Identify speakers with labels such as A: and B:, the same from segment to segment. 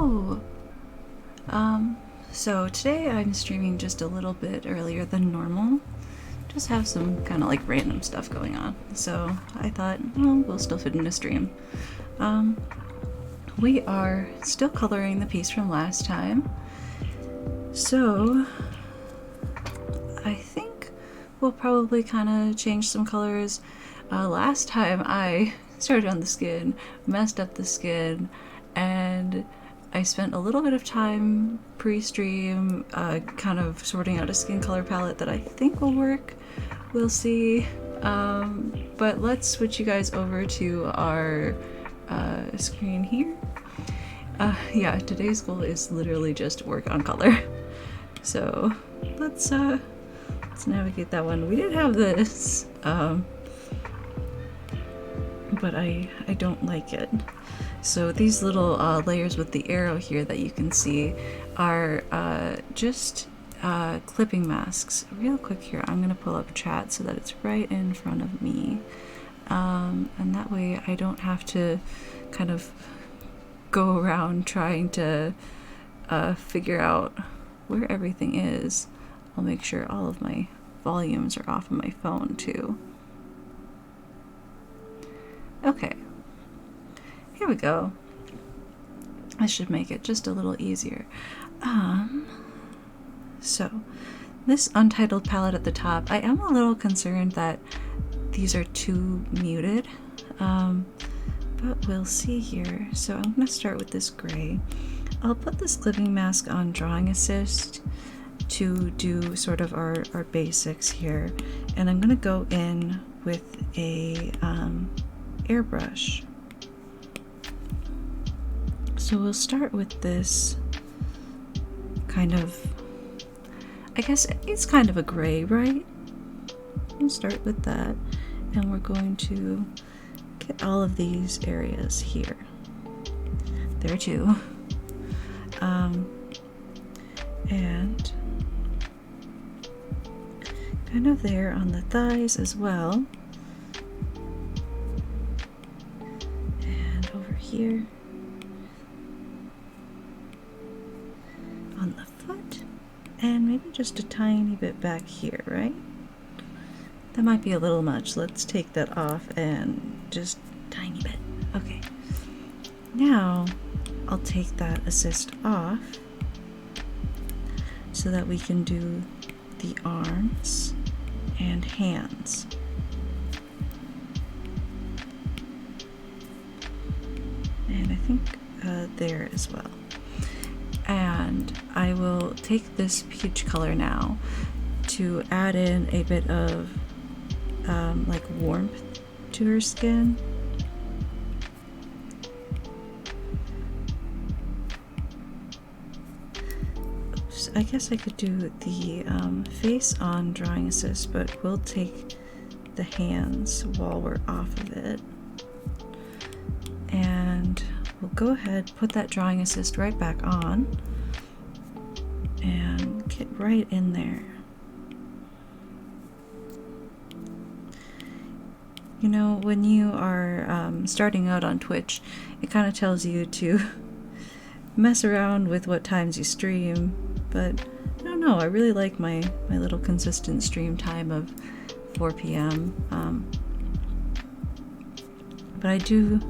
A: Hello! So today I'm streaming just a little bit earlier than normal. Just have some kind of like random stuff going on. So I thought, well, we'll still fit in a stream. We are still coloring the piece from last time. So I think we'll probably kind of change some colors. Last time I started on the skin, messed up the skin, and I spent a little bit of time pre-stream kind of sorting out a skin color palette that I think will work. We'll see. But let's switch you guys over to our screen here. Yeah, today's goal is literally just work on color. So let's navigate that one. We did have this, but I don't like it. So these little layers with the arrow here that you can see are just clipping masks. Real quick here, I'm gonna pull up chat so that it's right in front of me. And that way I don't have to kind of go around trying to figure out where everything is. I'll make sure all of my volumes are off of my phone too. Okay. Here we go. I should make it just a little easier. So this untitled palette at the top, I am a little concerned that these are too muted, but we'll see here. So I'm going to start with this gray. I'll put this clipping mask on Drawing Assist to do sort of our basics here, and I'm going to go in with a airbrush. So we'll start with this kind of, I guess it's kind of a gray, right? We'll start with that, and we're going to get all of these areas here. There too. And kind of there on the thighs as well. And over here. On the foot, and maybe just a tiny bit back here, right? That might be a little much. Let's take that off and just tiny bit. Okay. Now I'll take that assist off so that we can do the arms and hands. And I think there as well. And I will take this peach color now to add in a bit of like warmth to her skin. Oops, I guess I could do the face on Drawing Assist, but we'll take the hands while we're off of it. And we'll go ahead, put that Drawing Assist right back on, and get right in there. You know, when you are starting out on Twitch, it kind of tells you to mess around with what times you stream, but I don't know, I really like my little consistent stream time of 4 p.m. But I do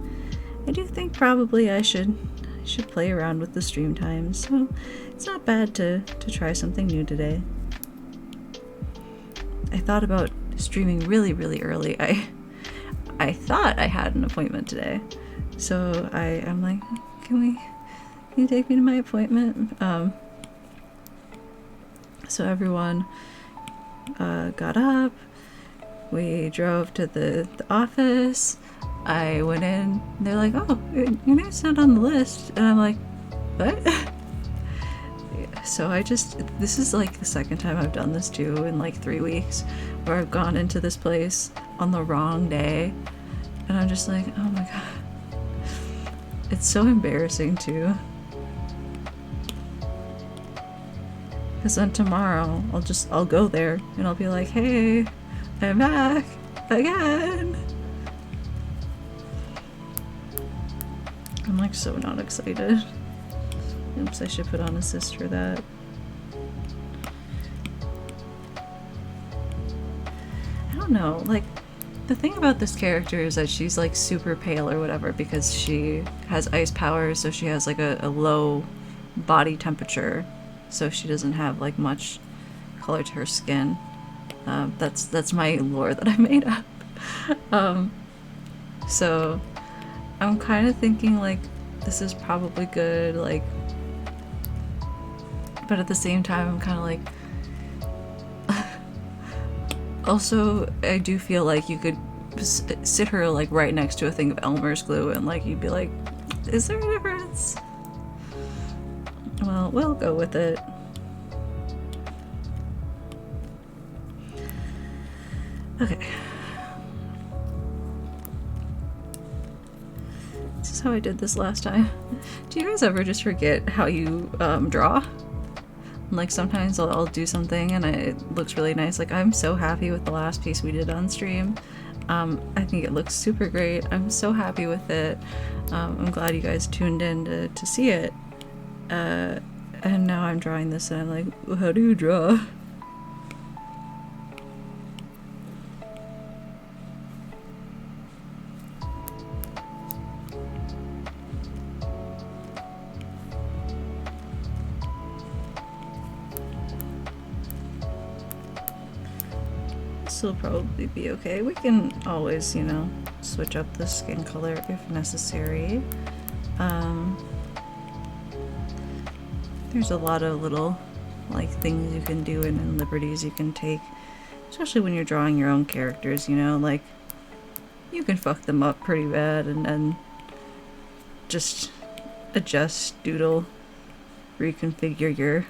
A: think probably I should play around with the stream times, so it's not bad to try something new today. I thought about streaming really early. I thought I had an appointment today, so I'm like, can you take me to my appointment? So everyone got up, we drove to the office. I went in, and they're like, oh, your name's not on the list. And I'm like, what? Yeah, so this is like the second time I've done this too in like 3 weeks, where I've gone into this place on the wrong day. And I'm just like, oh my god. It's so embarrassing too. Because then tomorrow, I'll go there, and I'll be like, hey, I'm back again. I'm like so not excited. Oops, I should put on assist for that. I don't know, like, the thing about this character is that she's like super pale or whatever because she has ice powers, so she has like a low body temperature, so she doesn't have like much color to her skin. That's my lore that I made up. So I'm kind of thinking like this is probably good, like, but at the same time I'm kind of like also I do feel like you could sit her like right next to a thing of Elmer's glue and like you'd be like, is there a difference? Well, we'll go with it. Okay. This is how I did this last time. Do you guys ever just forget how you draw? Like sometimes I'll do something and it looks really nice. Like I'm so happy with the last piece we did on stream. I think it looks super great. I'm so happy with it. I'm glad you guys tuned in to see it. And now I'm drawing this and I'm like, well, how do you draw? This will probably be okay. We can always, you know, switch up the skin color if necessary. There's a lot of little like things you can do and liberties you can take, especially when you're drawing your own characters, you know, like you can fuck them up pretty bad and then just adjust, doodle, reconfigure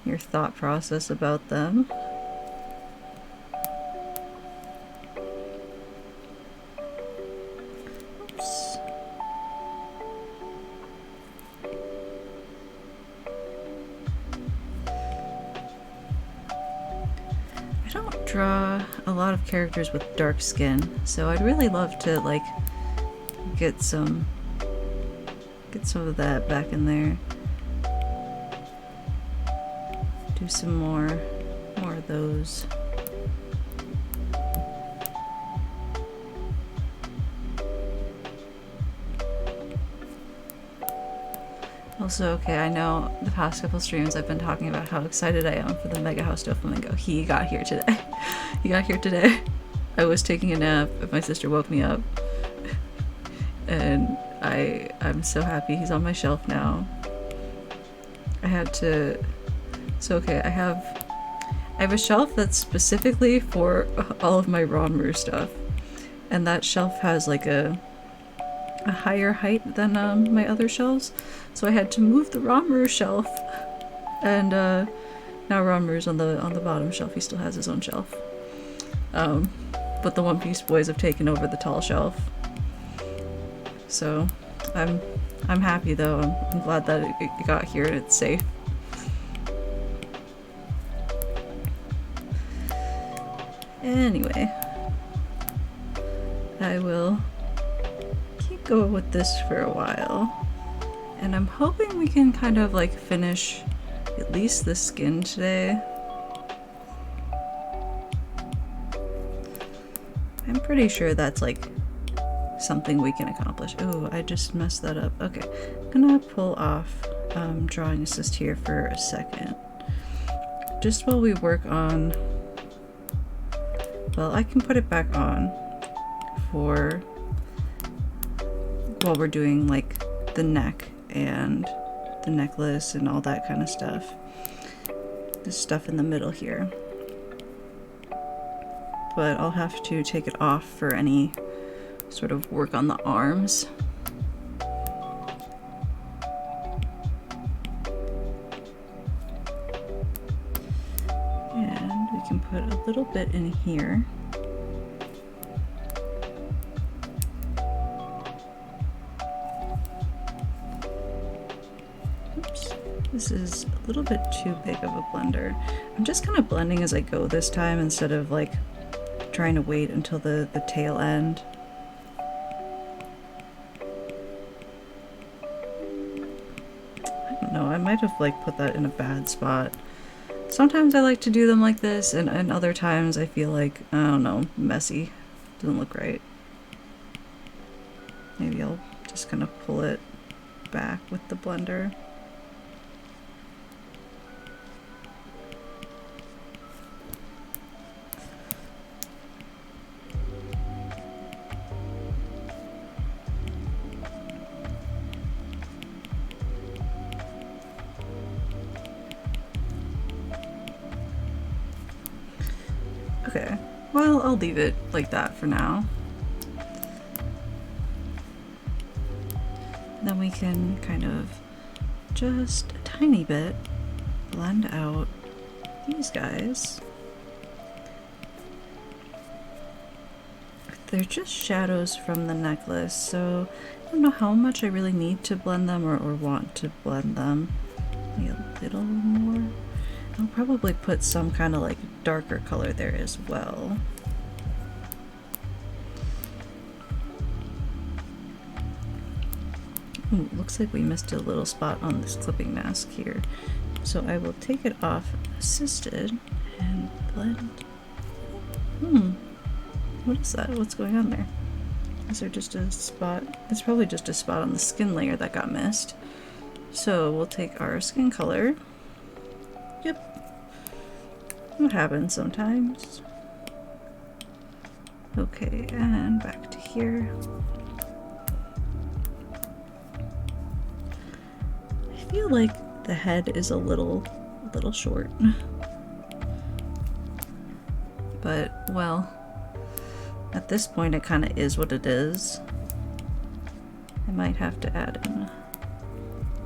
A: your thought process about them. Draw a lot of characters with dark skin, so I'd really love to like get some of that back in there. Do some more of those. Also, okay, I know the past couple streams I've been talking about how excited I am for the Mega House Doflamingo. He got here today. He got here today. I was taking a nap and my sister woke me up. And I'm so happy he's on my shelf now. I had to... So okay, I have a shelf that's specifically for all of my Romru stuff. And that shelf has like a higher height than my other shelves, so I had to move the Romru shelf, and now Romru's on the bottom shelf. He still has his own shelf, but the One Piece boys have taken over the tall shelf. So I'm happy though. I'm glad that it got here and it's safe. Anyway, I will go with this for a while, and I'm hoping we can kind of like finish at least the skin today. I'm pretty sure that's like something we can accomplish. Oh, I just messed that up. Okay, I'm gonna pull off drawing assist here for a second, just while we work on, well, I can put it back on for while we're doing like the neck and the necklace and all that kind of stuff. This stuff in the middle here. But I'll have to take it off for any sort of work on the arms. And we can put a little bit in here. This is a little bit too big of a blender. I'm just kind of blending as I go this time instead of like trying to wait until the tail end. don't know, I might have like put that in a bad spot. Sometimes I like to do them like this, and other times I feel like, I don't know, messy. Doesn't look right. Maybe I'll just kind of pull it back with the blender. Okay, well, I'll leave it like that for now. Then we can kind of just a tiny bit blend out these guys. They're just shadows from the necklace, so I don't know how much I really need to blend them or want to blend them. Maybe a little more. I'll probably put some kind of like darker color there as well. Ooh, looks like we missed a little spot on this clipping mask here. So I will take it off assisted and blend. What is that? What's going on there? Is there just a spot? It's probably just a spot on the skin layer that got missed. So we'll take our skin color. Yep. What happens sometimes. Okay, and back to here. I feel like the head is a little short. But, well, at this point it kind of is what it is. I might have to add in a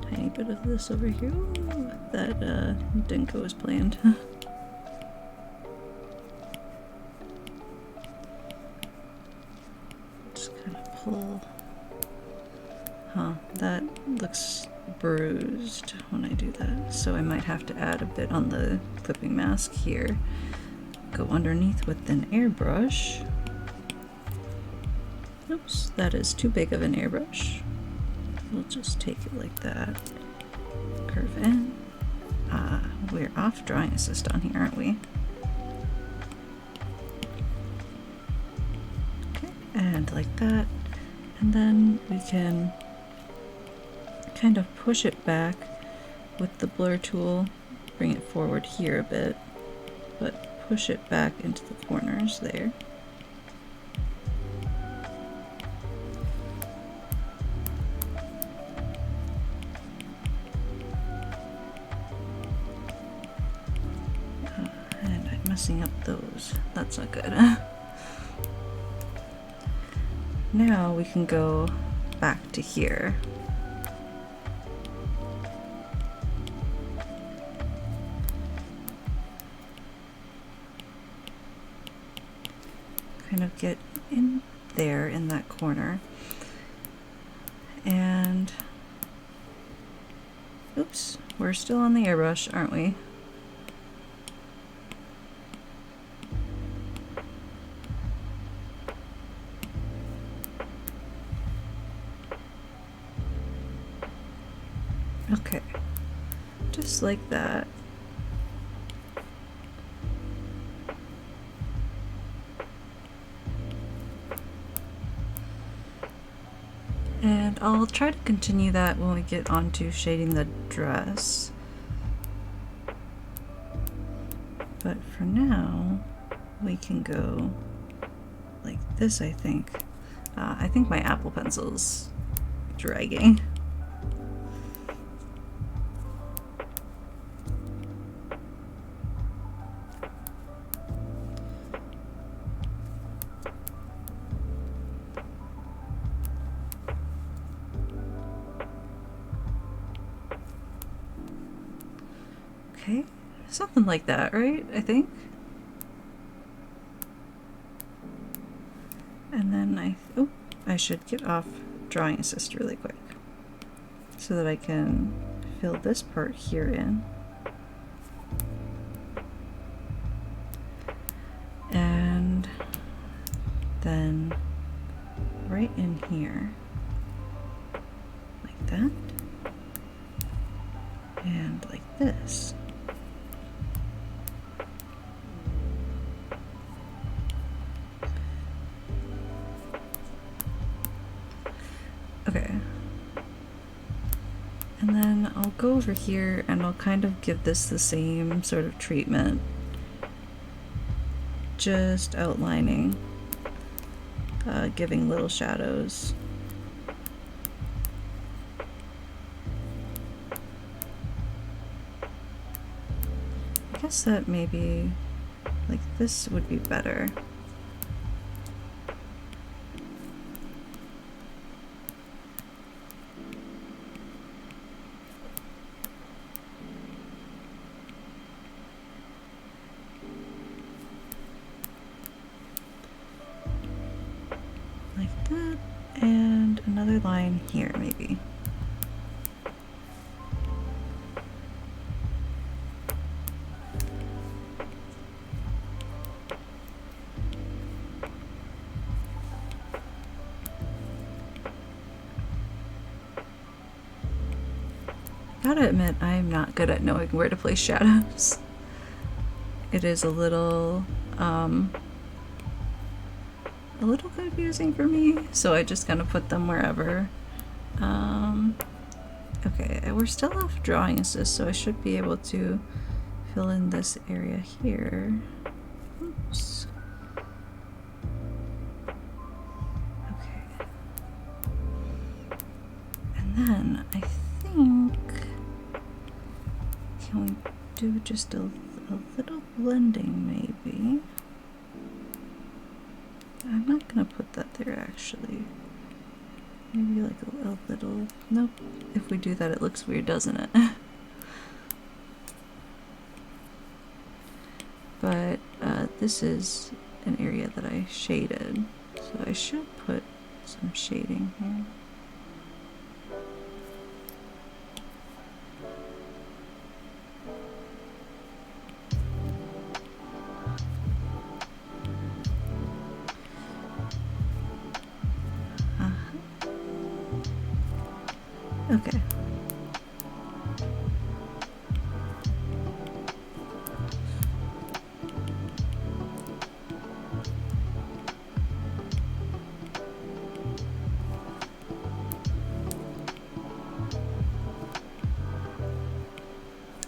A: tiny bit of this over here. Ooh, that didn't go as planned. Just kind of pull. Huh, that looks bruised when I do that. So I might have to add a bit on the clipping mask here. Go underneath with an airbrush. Oops, that is too big of an airbrush. We'll just take it like that. Curve in. We're off drawing assist on here, aren't we? Okay, and like that. And then we can kind of push it back with the blur tool, bring it forward here a bit, but push it back into the corners there. And I'm messing up those. That's not good. Now we can go back to here. Kind of get in there in that corner. And oops, we're still on the airbrush, aren't we? Okay, just like that. And I'll try to continue that when we get onto shading the dress. But for now, we can go like this, I think. I think my Apple Pencil's dragging. Okay, something like that, right? I think. And then I should get off drawing assist really quick so that I can fill this part here in. And then right in here, like that. And like this. Okay. And then I'll go over here and I'll kind of give this the same sort of treatment. Just outlining, giving little shadows. I guess that maybe like this would be better. Like that, and another line here maybe. Gotta admit, I am not good at knowing where to place shadows. It is a little confusing for me, so I just kind of put them wherever. Okay, we're still off drawing assist, so I should be able to fill in this area here. Oops. Okay. And then I think, can we do just a little blending maybe? I'm not gonna put that there actually. Maybe like a little, nope. If we do that it looks weird, doesn't it? But this is an area that I shaded, so I should put some shading here. Okay.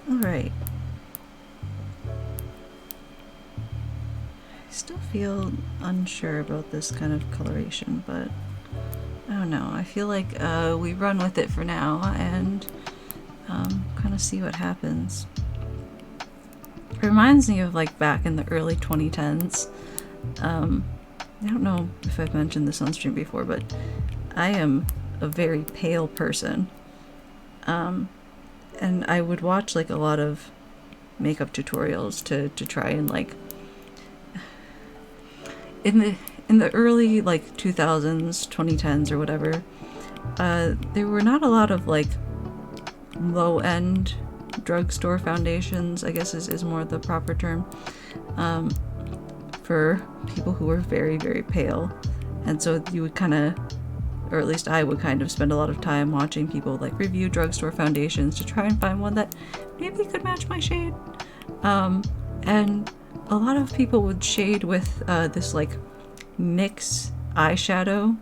A: All right. I still feel unsure about this kind of coloration, but I don't know. I feel like we run with it for now and kind of see what happens. It reminds me of like back in the early 2010s. I don't know if I've mentioned this on stream before, but I am a very pale person. And I would watch like a lot of makeup tutorials to try and like in the early like 2000s, 2010s or whatever, there were not a lot of like low-end drugstore foundations, I guess is more the proper term, for people who were very, very pale. And so you would kind of, or at least I would kind of spend a lot of time watching people like review drugstore foundations to try and find one that maybe could match my shade. And a lot of people would shade with this like NYX eyeshadow.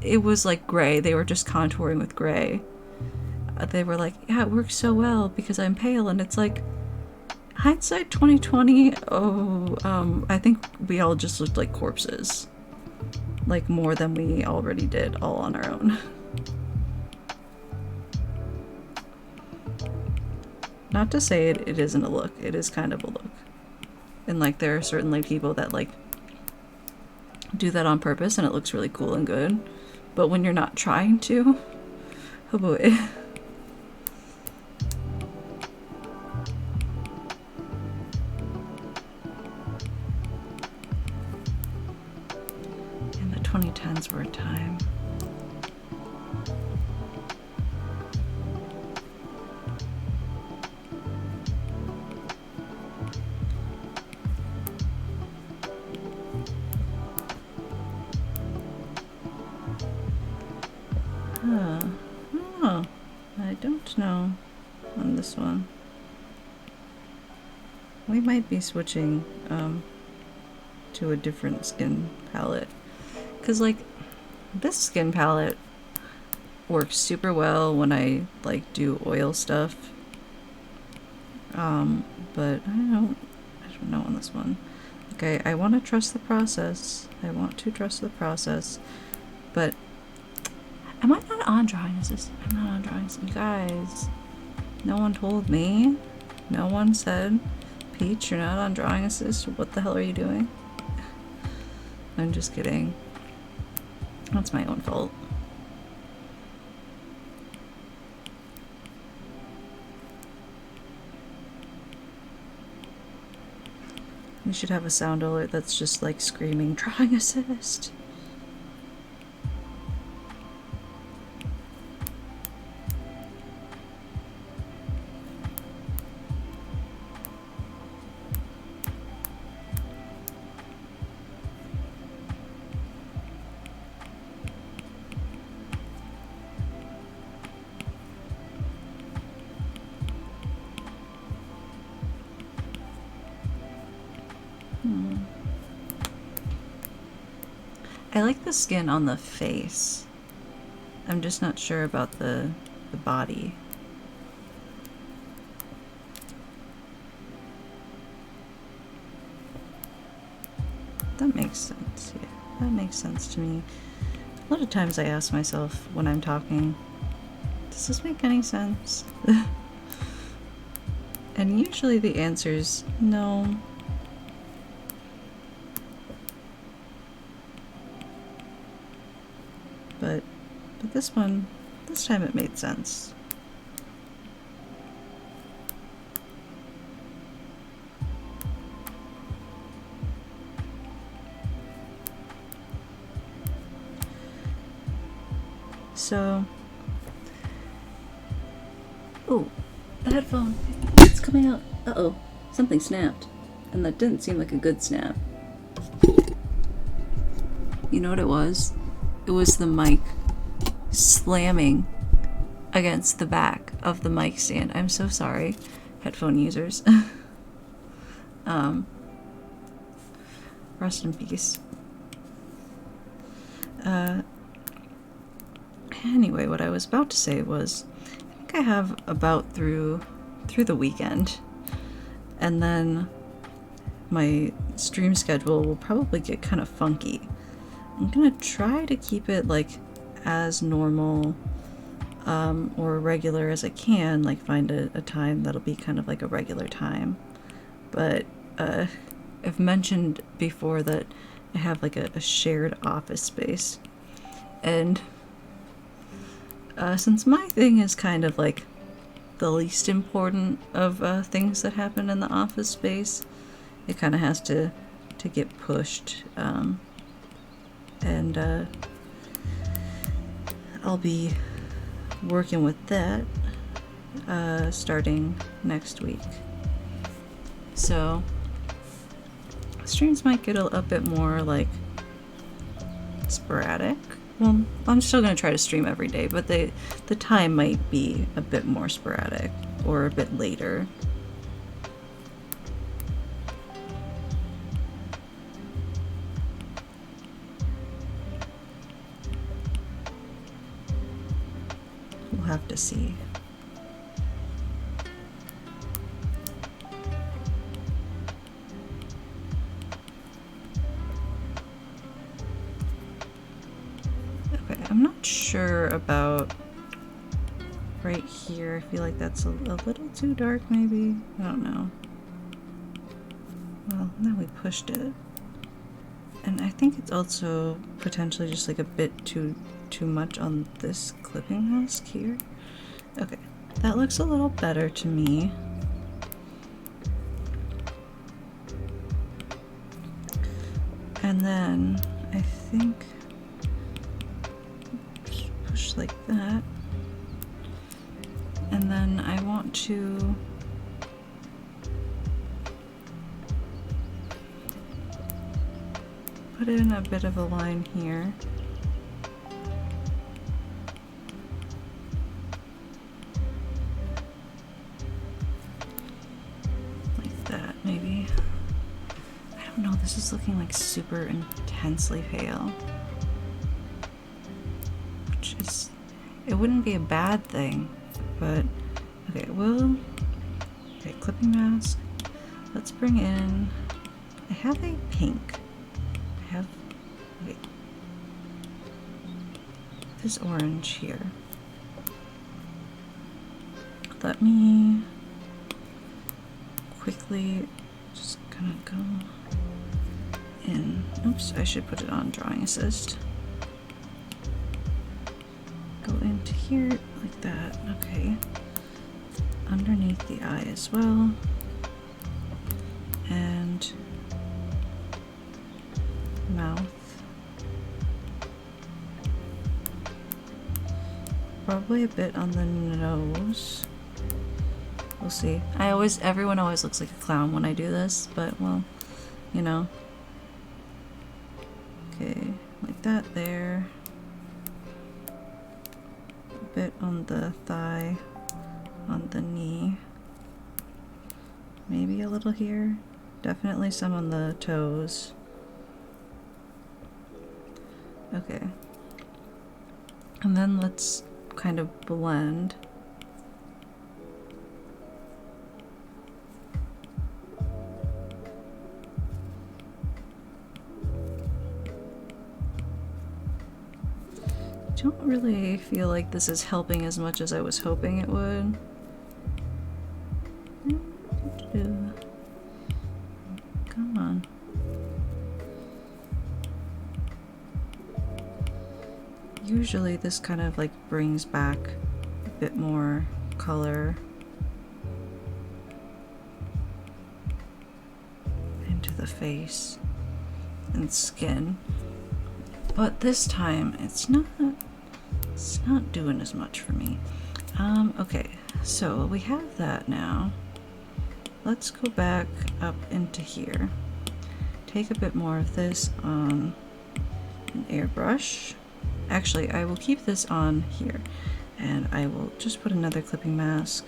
A: It was like gray. They were just contouring with gray. They were like, yeah, it works so well because I'm pale. And it's like, hindsight 2020, I think we all just looked like corpses. Like more than we already did all on our own. Not to say it isn't a look, it is kind of a look. And like there are certainly people that like do that on purpose and it looks really cool and good. But when you're not trying to, oh boy. And the 2010s were a time. I don't know on this one. We might be switching to a different skin palette. Because, like, this skin palette works super well when I, like, do oil stuff. But I don't know on this one. Okay, I want to trust the process. I want to trust the process. But am I not on drawing assist? I'm not on drawing assist. You guys, no one told me. No one said, Peach, you're not on drawing assist. What the hell are you doing? I'm just kidding. That's my own fault. We should have a sound alert that's just like screaming, drawing assist. I like the skin on the face. I'm just not sure about the body. That makes sense, yeah. That makes sense to me. A lot of times I ask myself when I'm talking, does this make any sense? And usually the answer is no. But this time it made sense. So, oh, the headphone, it's coming out. Uh-oh, something snapped. And that didn't seem like a good snap. You know what it was? It was the mic slamming against the back of the mic stand. I'm so sorry, headphone users. Rest in peace. Anyway, what I was about to say was, I think I have about through the weekend, and then my stream schedule will probably get kind of funky. I'm gonna try to keep it like as normal or regular as I can, like find a time that'll be kind of like a regular time. But I've mentioned before that I have like a shared office space, and since my thing is kind of like the least important of things that happen in the office space, it kind of has to get pushed. And I'll be working with that starting next week. So streams might get a bit more like sporadic. Well, I'm still going to try to stream every day, but the time might be a bit more sporadic or a bit later. We'll have to see. Okay, I'm not sure about right here. I feel like that's a little too dark, maybe? I don't know. Well, now we pushed it. And I think it's also potentially just like a bit too much on this clipping mask here. Okay, that looks a little better to me. And then I think just push like that. And then I want to put in a bit of a line here. This is looking like super intensely pale. Which is, it wouldn't be a bad thing, but okay, okay, clipping mask. Let's bring in, I have a pink. I have, wait, this orange here. Let me quickly just kind of go in. Oops, I should put it on drawing assist. Go into here like that. Okay. Underneath the eye as well. And mouth. Probably a bit on the nose. We'll see. Everyone always looks like a clown when I do this, but well, you know. Okay, like that there. A bit on the thigh, on the knee. Maybe a little here. Definitely some on the toes. Okay. And then let's kind of blend. I don't really feel like this is helping as much as I was hoping it would. Come on. Usually this kind of like brings back a bit more color into the face and skin. But this time it's not doing as much for me. Okay, so we have that now. Let's go back up into here. Take a bit more of this on an airbrush. Actually, I will keep this on here and I will just put another clipping mask.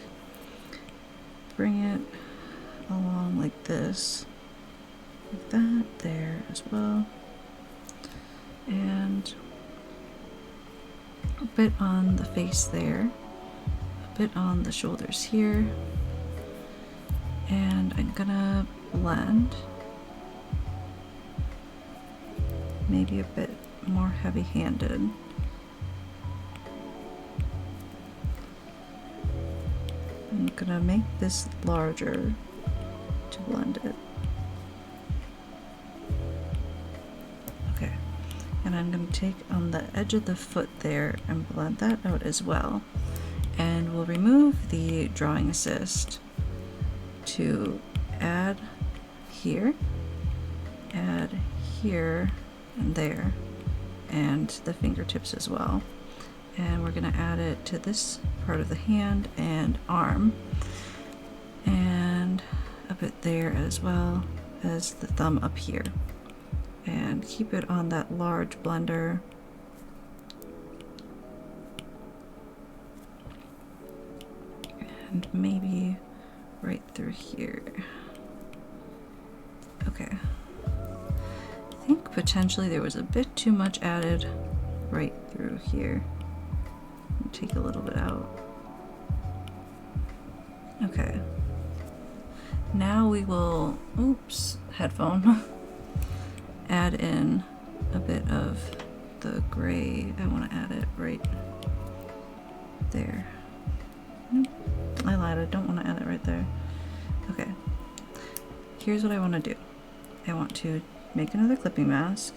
A: Bring it along like this. Like that there as well. And a bit on the face there, a bit on the shoulders here, and I'm gonna blend, maybe a bit more heavy-handed. I'm gonna make this larger to blend it. Okay. And I'm going to take on the edge of the foot there and blend that out as well. And we'll remove the drawing assist to add here, and there, and the fingertips as well. And we're going to add it to this part of the hand and arm, and a bit there as well as the thumb up here. And keep it on that large blender. And maybe right through here. Okay. I think potentially there was a bit too much added right through here. Take a little bit out. Okay. Now we will, oops, headphone. Add in a bit of the gray. I want to add it right there. I lied, I don't want to add it right there. Okay. Here's what I want to do. I want to make another clipping mask,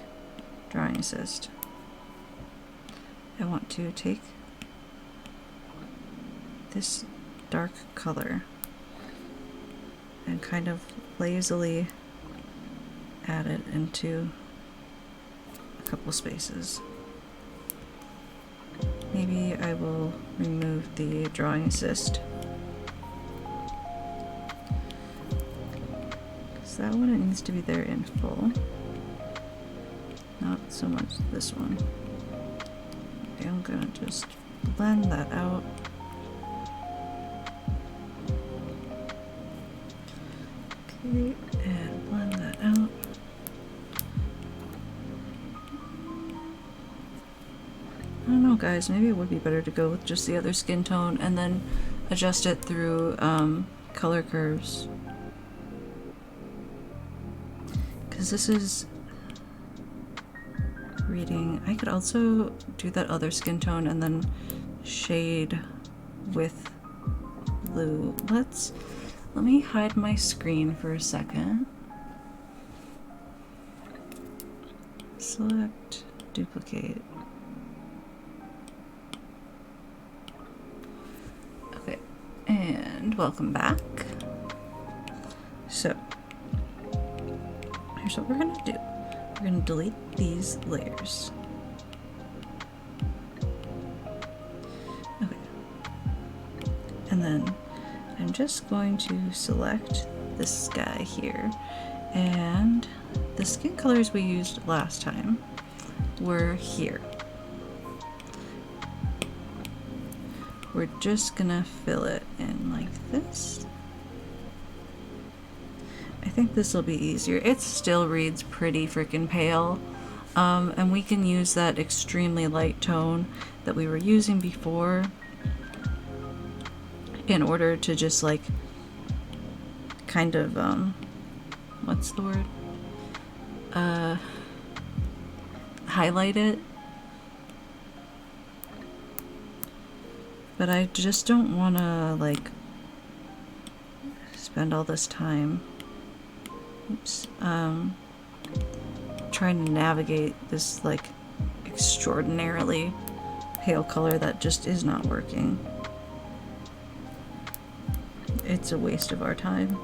A: drawing assist. I want to take this dark color and kind of lazily add it into a couple spaces. Maybe I will remove the drawing assist, because that one, it needs to be there in full, not so much this one. Okay, I'm gonna just blend that out. Okay, and blend that out. guys, maybe it would be better to go with just the other skin tone and then adjust it through color curves. Because this is reading. I could also do that other skin tone and then shade with blue. Let me hide my screen for a second. Select, duplicate. Okay, and welcome back. So, here's what we're gonna do. We're gonna delete these layers. Okay. And then I'm just going to select this guy here, and the skin colors we used last time were here. We're just gonna fill it in like this. I think this will be easier. It still reads pretty freaking pale, and we can use that extremely light tone that we were using before in order to just like kind of what's the word? Highlight it. But I just don't want to like spend all this time trying to navigate this like extraordinarily pale color that just is not working. It's a waste of our time.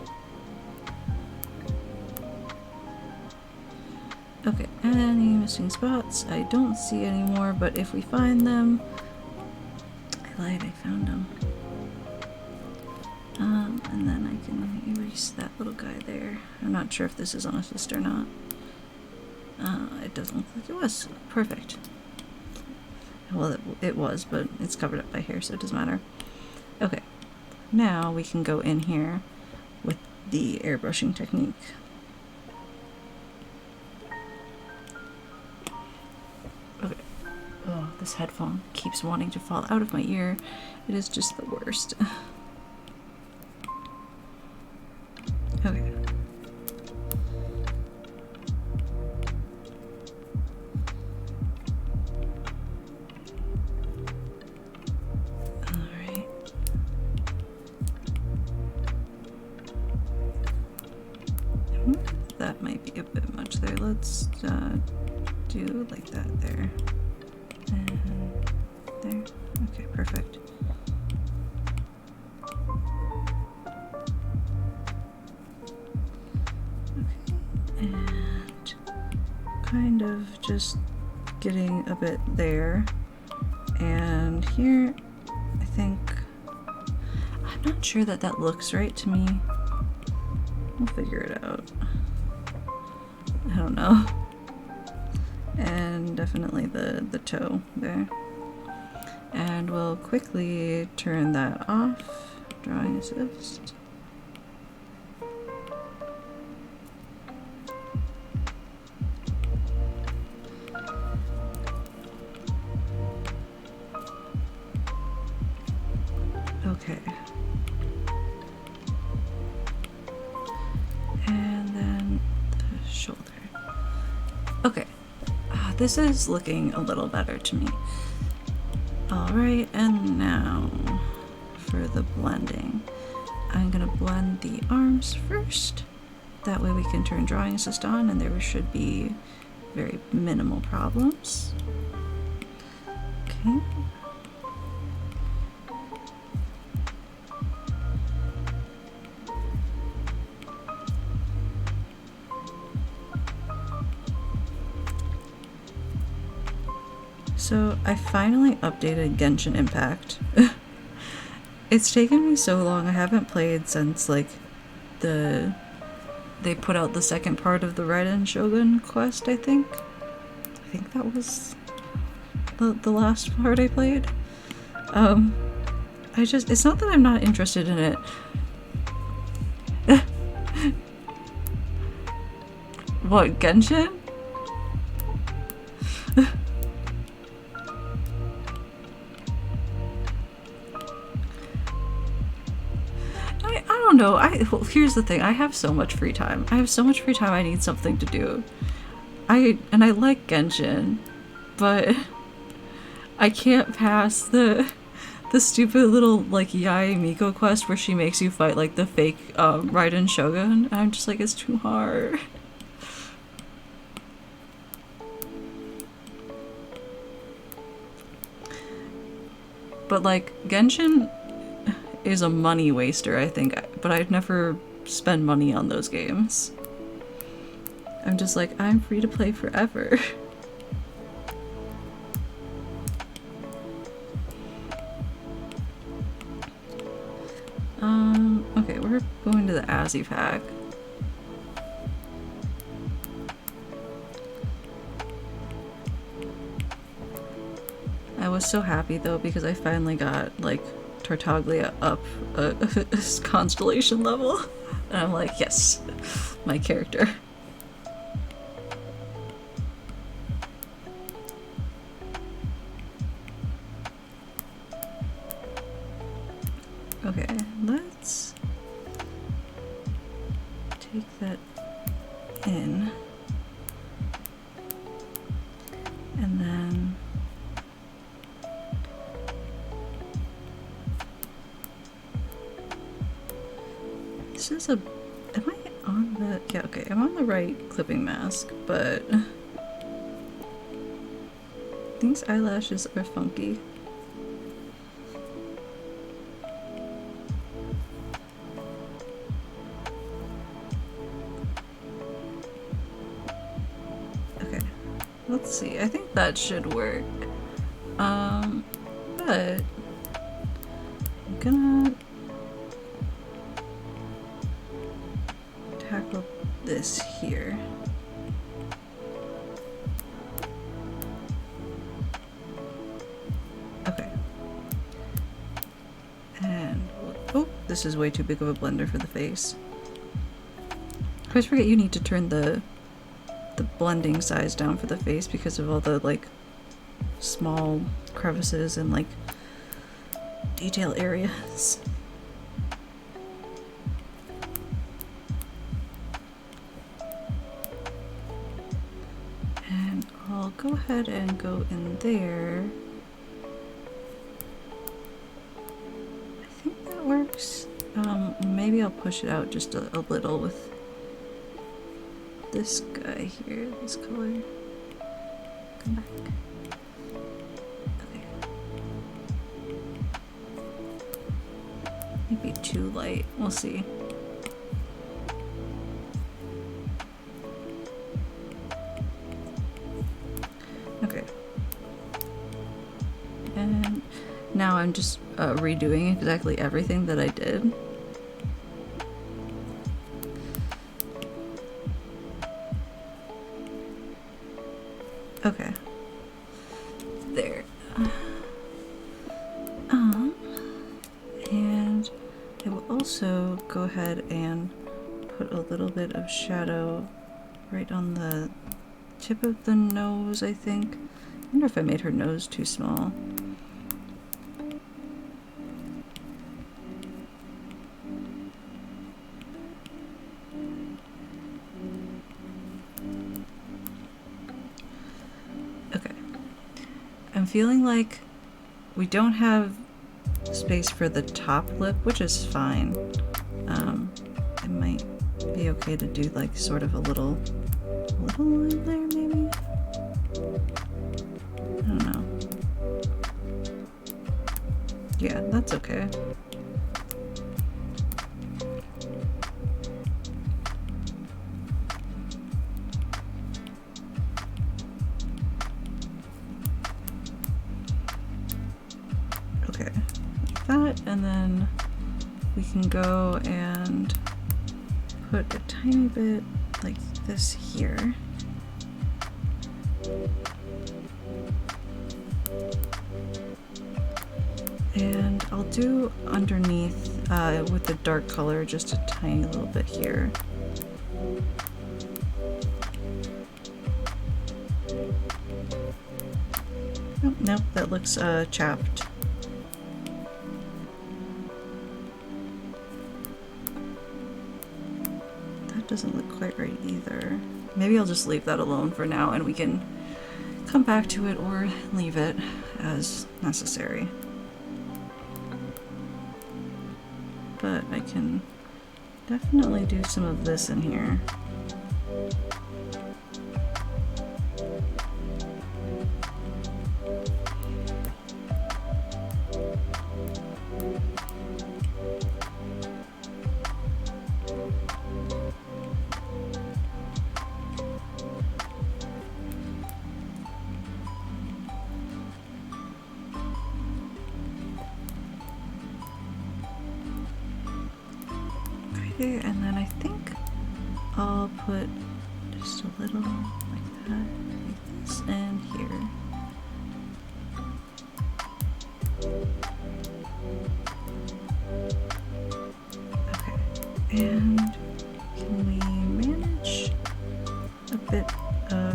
A: Okay, any missing spots? I don't see any more, but if we find them, I lied, I found them. And then I can erase that little guy there. I'm not sure if this is on assist or not. It doesn't look like it was. Perfect. Well, it was, but it's covered up by hair, so it doesn't matter. Okay, now we can go in here with the airbrushing technique. Okay. Oh, this headphone keeps wanting to fall out of my ear. It is just the worst. Okay. Alright. That might be a bit much there. Let's do like that there. And there. Okay, perfect. And kind of just getting a bit there, and here I think I'm not sure that that looks right to me. We'll figure it out. I don't know. And definitely the toe there, and we'll quickly turn that off. Drawing assist. Okay. And then the shoulder. Okay. This is looking a little better to me. Alright, and now for the blending. I'm gonna blend the arms first. That way we can turn drawing assist on and there should be very minimal problems. Okay. So I finally updated Genshin Impact. It's taken me so long. I haven't played since like they put out the second part of the Raiden Shogun quest, I think. I think that was the last part I played. It's not that I'm not interested in it. What, Genshin? don't know. Well, here's the thing. I have so much free time. I have so much free time. I need something to do. I like Genshin, but I can't pass the stupid little like Yae Miko quest where she makes you fight like the fake Raiden Shogun. I'm just like, it's too hard. But like Genshin is a money waster, I think, but I'd never spend money on those games. I'm just like, I'm free to play forever. Okay, we're going to the Azzy pack. I was so happy though because I finally got like Tartaglia up a constellation level. And I'm like, yes, my character. Okay, let's take that in. And then this is a, am I on the, yeah, okay, I'm on the right clipping mask, but these eyelashes are funky. Okay, let's see, I think that should work. But I'm gonna tackle this here. Okay. And, oh, this is way too big of a blender for the face. I always forget you need to turn the blending size down for the face because of all the, like, small crevices and, like, detail areas. And I'll go ahead and go in there. I think that works. Maybe I'll push it out just a little with this guy here, this color. Come back. Maybe too light. We'll see. Okay. And now I'm just redoing exactly everything that I did. Okay. There. And I will also go ahead and put a little bit of shadow right on the tip of the nose, I think. I wonder if I made her nose too small. Okay. I'm feeling like we don't have space for the top lip, which is fine. It might be okay to do like sort of a little line there, maybe? I don't know. Yeah, that's okay. Okay, like that, and then we can go and put a tiny bit like this here. And I'll do underneath with the dark color just a tiny little bit here. Oh, nope, that looks chapped. that doesn't look quite right either. Maybe I'll just leave that alone for now and we can come back to it or leave it as necessary. But I can definitely do some of this in here. And then I think I'll put just a little like that, like this, and here. Okay, and can we manage a bit of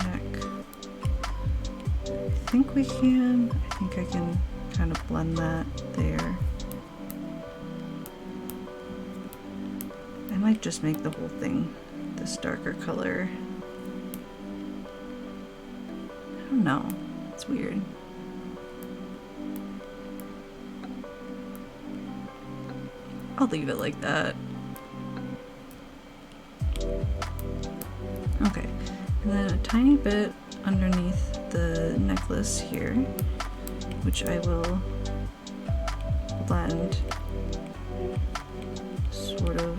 A: neck? I think we can. I think I can kind of blend that there. I might just make the whole thing this darker color. I don't know. It's weird. I'll leave it like that. Okay, and then a tiny bit underneath the necklace here, which I will blend sort of.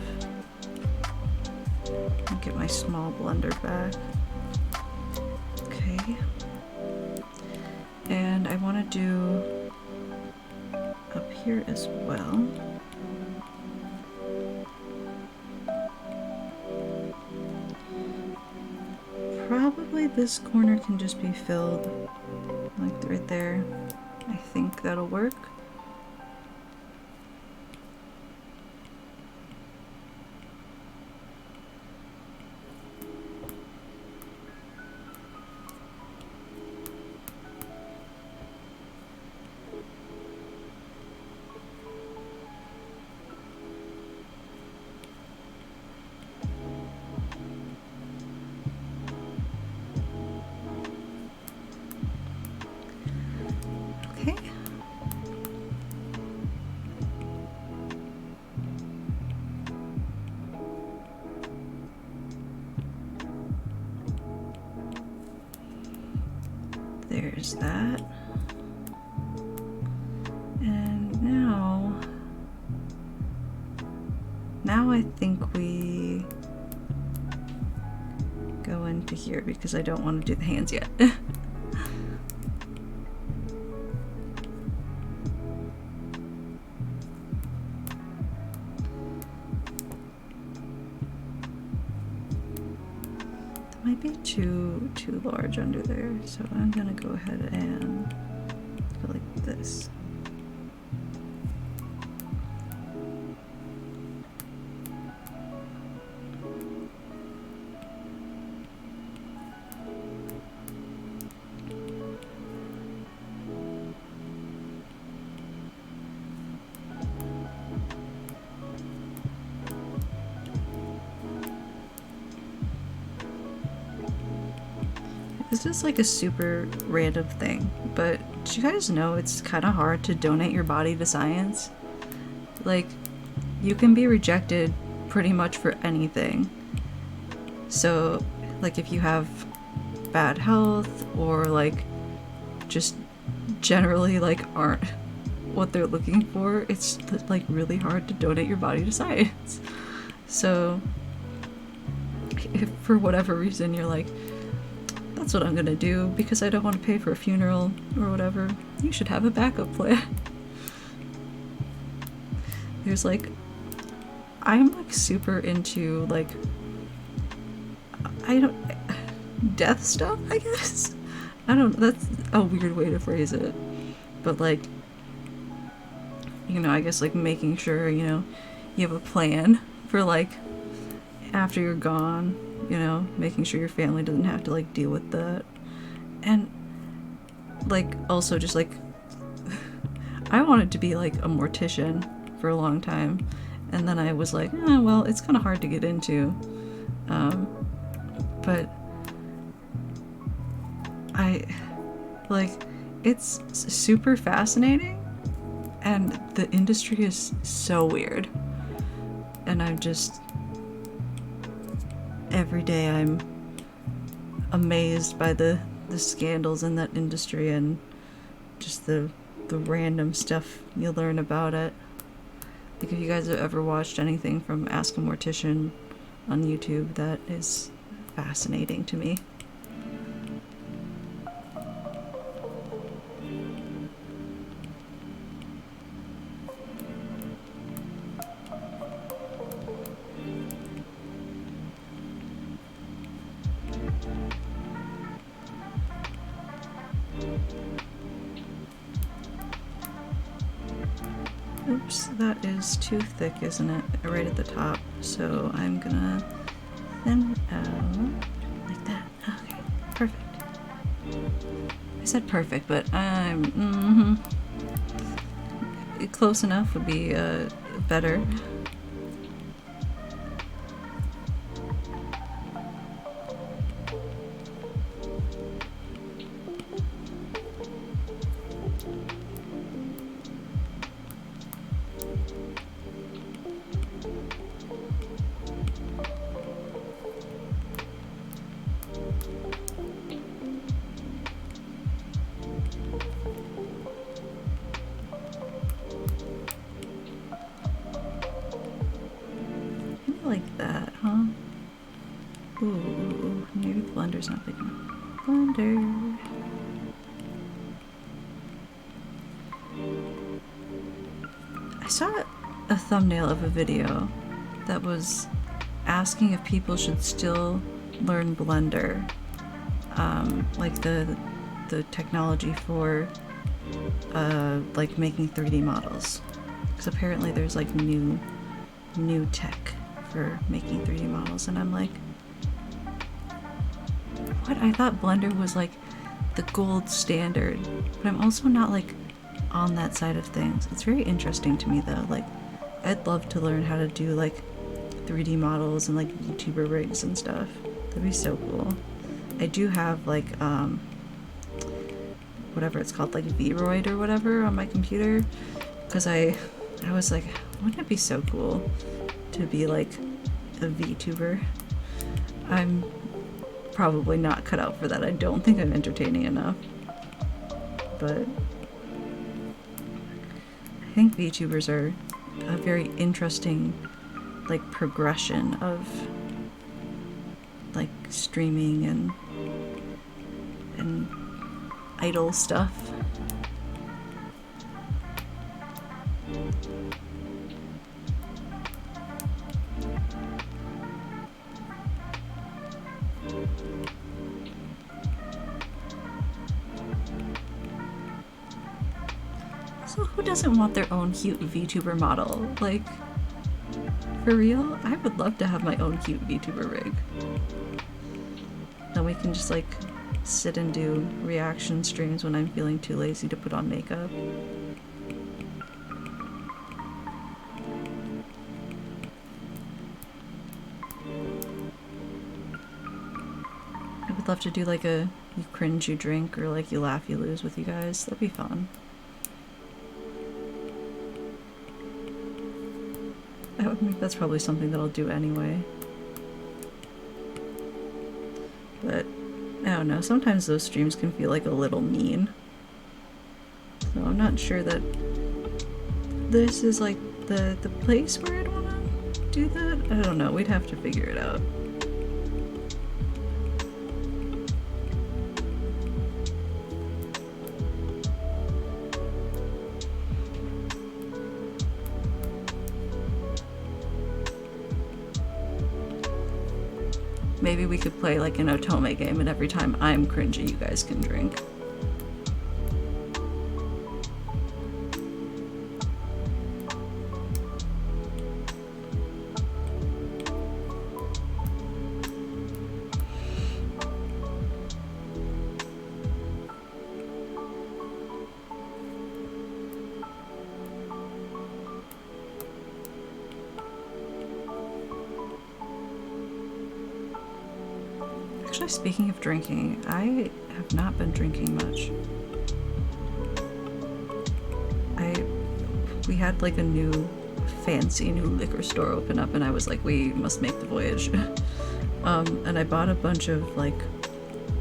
A: Get my small blender back. Okay. And I want to do up here as well. Probably this corner can just be filled like right there. I think that'll work. There's that. And now I think we go into here because I don't want to do the hands yet. Might be too large under there, so I'm gonna go ahead and go like this. This is like a super random thing, but did you guys know it's kind of hard to donate your body to science? Like, you can be rejected pretty much for anything. So, like if you have bad health or like just generally like aren't what they're looking for, it's like really hard to donate your body to science. So, if for whatever reason you're like, that's what I'm gonna do because I don't want to pay for a funeral or whatever, you should have a backup plan. There's like, I'm like super into like, death stuff, I guess? I don't, that's a weird way to phrase it. But like, you know, I guess like making sure, you know, you have a plan for like after you're gone, you know, making sure your family doesn't have to like deal with that. And like also just like I wanted to be like a mortician for a long time, And then I was like, well, it's kind of hard to get into. But it's super fascinating, and the industry is so weird. And every day I'm amazed by the scandals in that industry and just the random stuff you learn about it. Like, if you guys have ever watched anything from Ask a Mortician on YouTube, that is fascinating to me. Oops, that is too thick, isn't it? Right at the top. So I'm gonna thin it out like that. Okay, perfect. I said perfect, but I'm close enough would be better. Like that, huh? Ooh, maybe the blender's not big enough. Blender. I saw a thumbnail of a video that was asking if people should still learn Blender, like the technology for like making 3D models, because apparently there's like new tech for making 3D models, and I'm like, what? I thought Blender was like the gold standard, but I'm also not like on that side of things. It's very interesting to me though. Like, I'd love to learn how to do like 3D models and like VTuber rigs and stuff. That'd be so cool. I do have like whatever it's called, like VRoid or whatever on my computer, because I was like, wouldn't it be so cool to be like a VTuber? I'm probably not cut out for that. I don't think I'm entertaining enough, but I think VTubers are a very interesting like progression of like streaming and idle stuff. So who doesn't want their own cute VTuber model? Like, for real? I would love to have my own cute VTuber rig. Then we can just like sit and do reaction streams when I'm feeling too lazy to put on makeup. I would love to do like a you cringe, you drink, or like you laugh, you lose with you guys. That'd be fun. That's probably something that I'll do anyway. But I don't know, sometimes those streams can feel like a little mean. So I'm not sure that this is like the place where I'd want to do that. I don't know, we'd have to figure it out. Maybe we could play like an Otome game, and every time I'm cringy, you guys can drink. Actually, speaking of drinking, I have not been drinking much. We had like a new fancy new liquor store open up and I was like, we must make the voyage. And I bought a bunch of like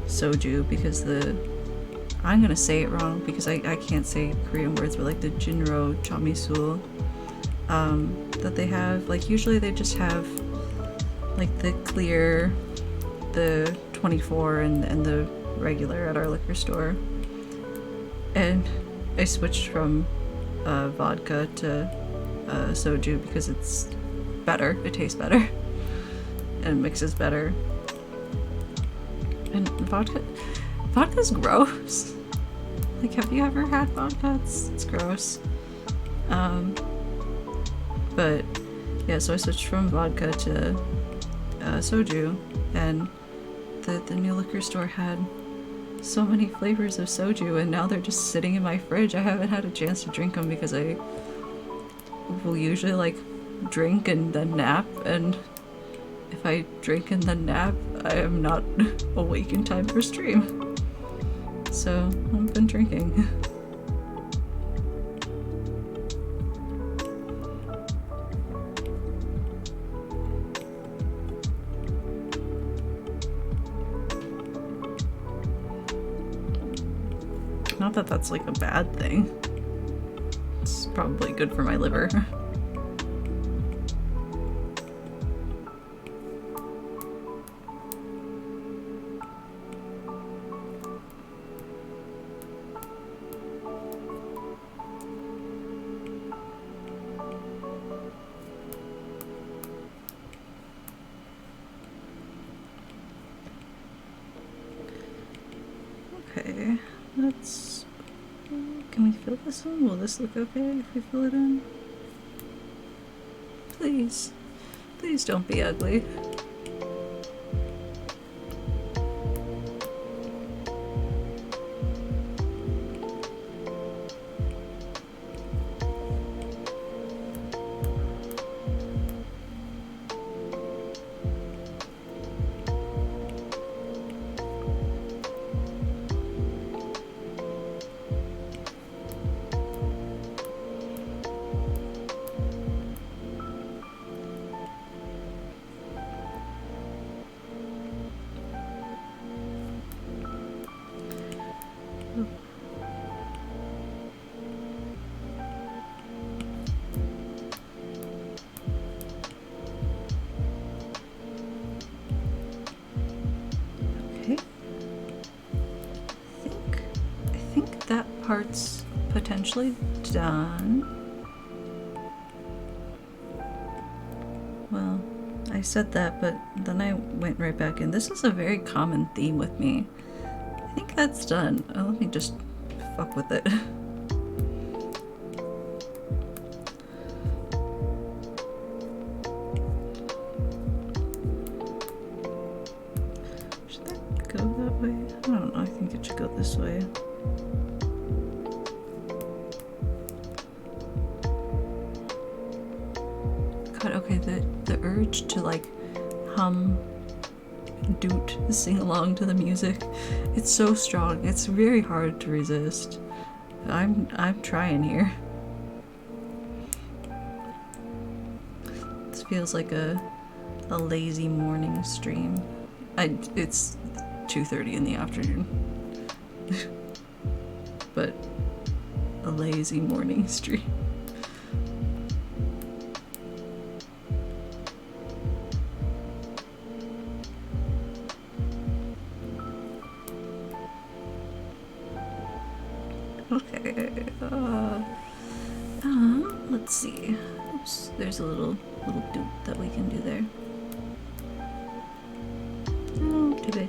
A: soju because I'm gonna say it wrong because I can't say Korean words, but like the Jinro Chamisul that they have, like usually they just have like the clear, the 24 and the regular at our liquor store. And I switched from vodka to soju because it's better, it tastes better, and mixes better. And vodka's gross. Like, have you ever had vodka? It's gross. But yeah, so I switched from vodka to soju, and the new liquor store had so many flavors of soju, and now they're just sitting in my fridge. I haven't had a chance to drink them because I will usually like drink and then nap, and if I drink and then nap, I am not awake in time for stream. So I've been drinking. Not that that's like a bad thing. It's probably good for my liver. Okay, let's... Can we fill this in? Will this look okay if we fill it in? Please. Please don't be ugly. That part's potentially done. Well, I said that, but then I went right back in. This is a very common theme with me. I think that's done. Oh, let me just fuck with it. Should that go that way? I don't know, I think it should go this way. God, okay, the urge to like hum, doot, sing along to the music, it's so strong. It's very hard to resist. I'm trying here. This feels like a lazy morning stream. It's 2:30 in the afternoon. But a lazy morning stream. Okay, let's see. Oops, there's a little doot that we can do there. Oh, too big.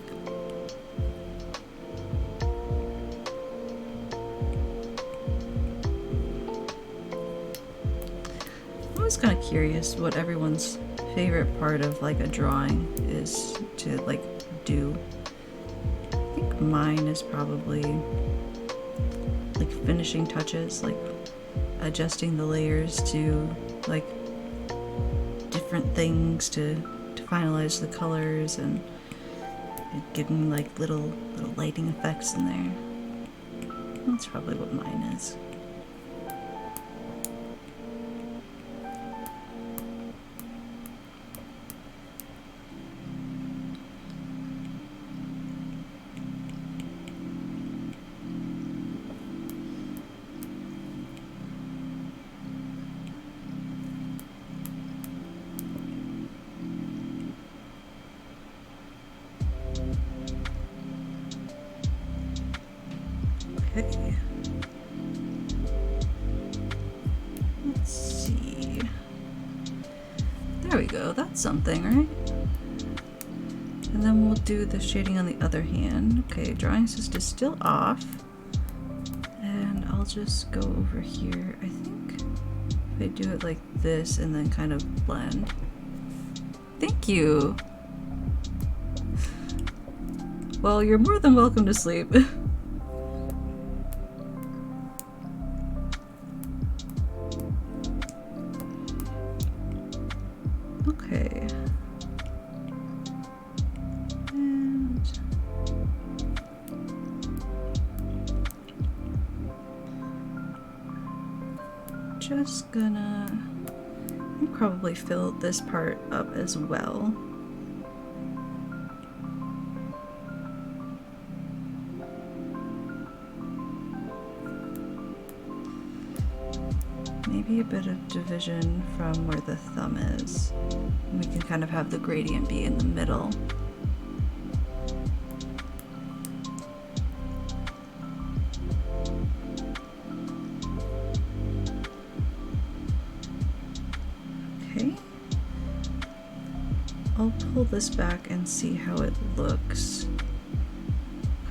A: I was kind of curious what everyone's favorite part of like a drawing is to like do. I think mine is probably like finishing touches, like adjusting the layers to like different things to finalize the colors, and Getting like little lighting effects in there. That's probably what mine is. Okay. Let's see. There we go, that's something, right? And then we'll do the shading on the other hand. Okay, drawing assist is still off. And I'll just go over here. I think if I do it like this and then kind of blend. Thank you! Well, you're more than welcome to sleep. Okay. And just gonna probably fill this part up as well. Maybe a bit of division from where the thumb is. We can kind of have the gradient be in the middle. Okay. I'll pull this back and see how it looks.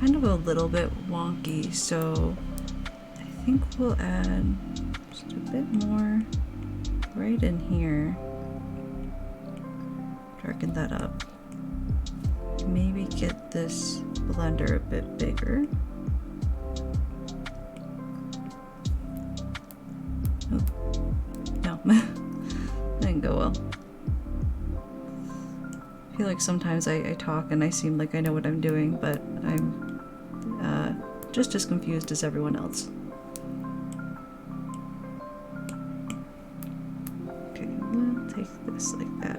A: Kind of a little bit wonky, so I think we'll add just a bit more right in here. Darken that up. Maybe get this blender a bit bigger. Oh, no, that didn't go well. I feel like sometimes I talk and I seem like I know what I'm doing, but I'm just as confused as everyone else. Okay, we'll take this like that.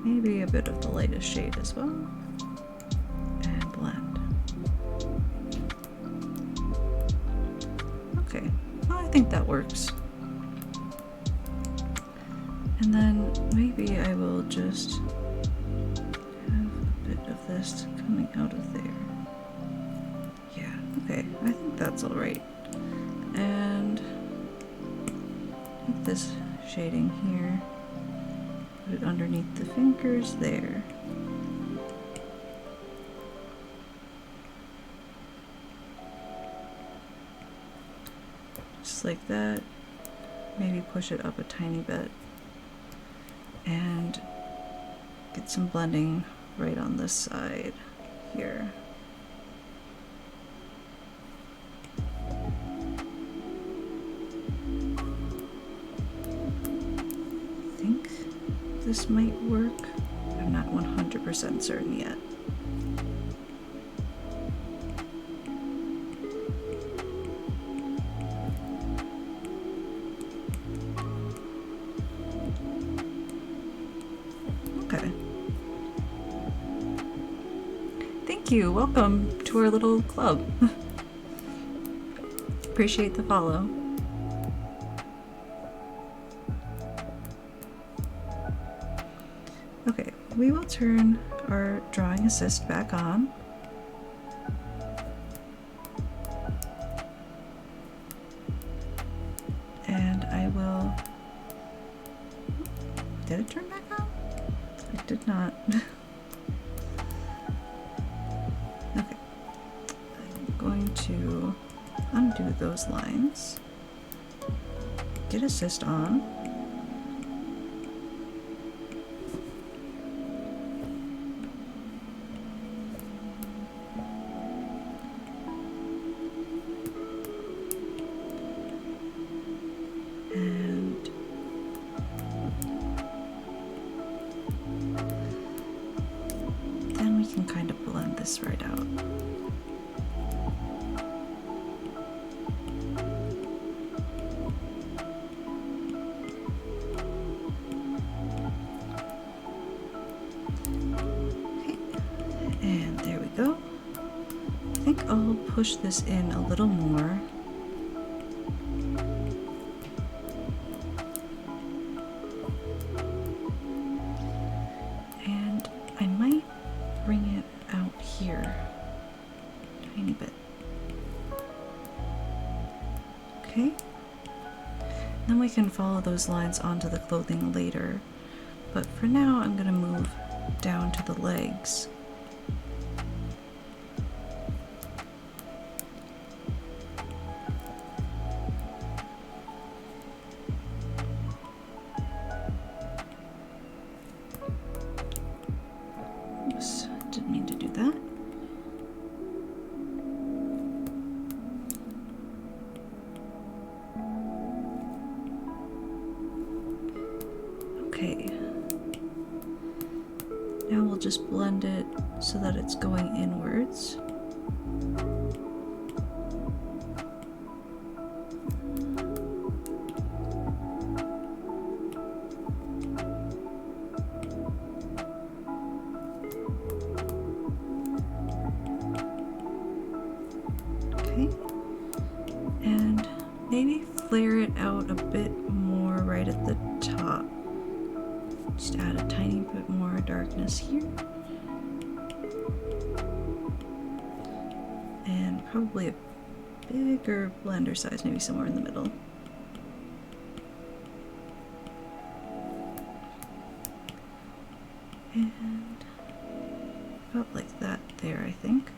A: Maybe a bit of the lightest shade as well. And blend. Okay, well, I think that works. And then maybe I will just have a bit of this coming out of there. Yeah, okay, I think that's all right. And take this shading here, put it underneath the fingers there. Just like that. Maybe push it up a tiny bit. And get some blending right on this side here. I think this might work. I'm not 100% certain yet. Okay. Thank you. Welcome to our little club. Appreciate the follow. Okay, we will turn our drawing assist back on. And I will... Did it turn back on? It did not. Okay. I'm going to undo those lines. Get assist on. And then we can this right out. Okay, and there we go. I think I'll push this in a little more. And I might bring it out here a tiny bit. Okay. Then we can follow those lines onto the clothing later. But for now, I'm gonna move down to the legs. Oops, didn't mean to do that. Okay. Now we'll just blend it so that it's going inwards. Okay. And maybe flare it out a bit more right at the top. Just add a tiny bit more darkness here. And probably a bigger blender size, maybe somewhere in the middle. And about like that there, I think.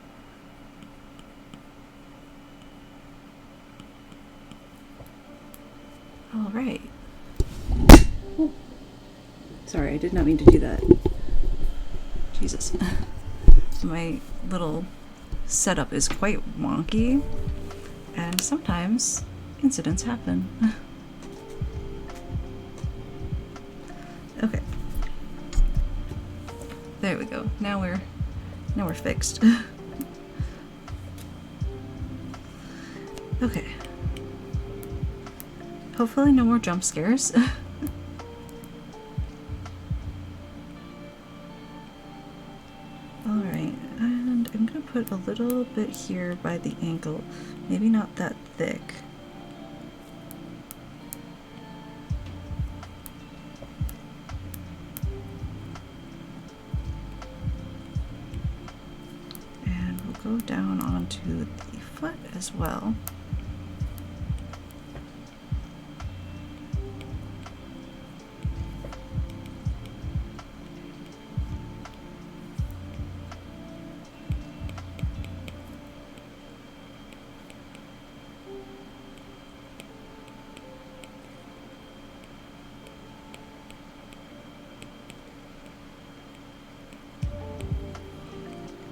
A: All right. Sorry, I did not mean to do that. Jesus. My little setup is quite wonky, and sometimes incidents happen. Okay. There we go. Now we're fixed. Okay. Hopefully no more jump scares. Alright, and I'm gonna put a little bit here by the ankle. Maybe not that thick. And we'll go down onto the foot as well.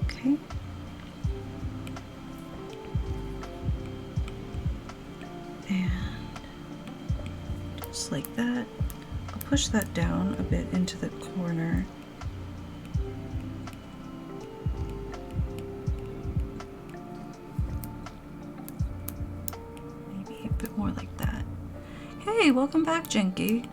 A: Okay. And just like that, I'll push that down a bit into the corner. Maybe a bit more like that. Hey, welcome back, Jenky.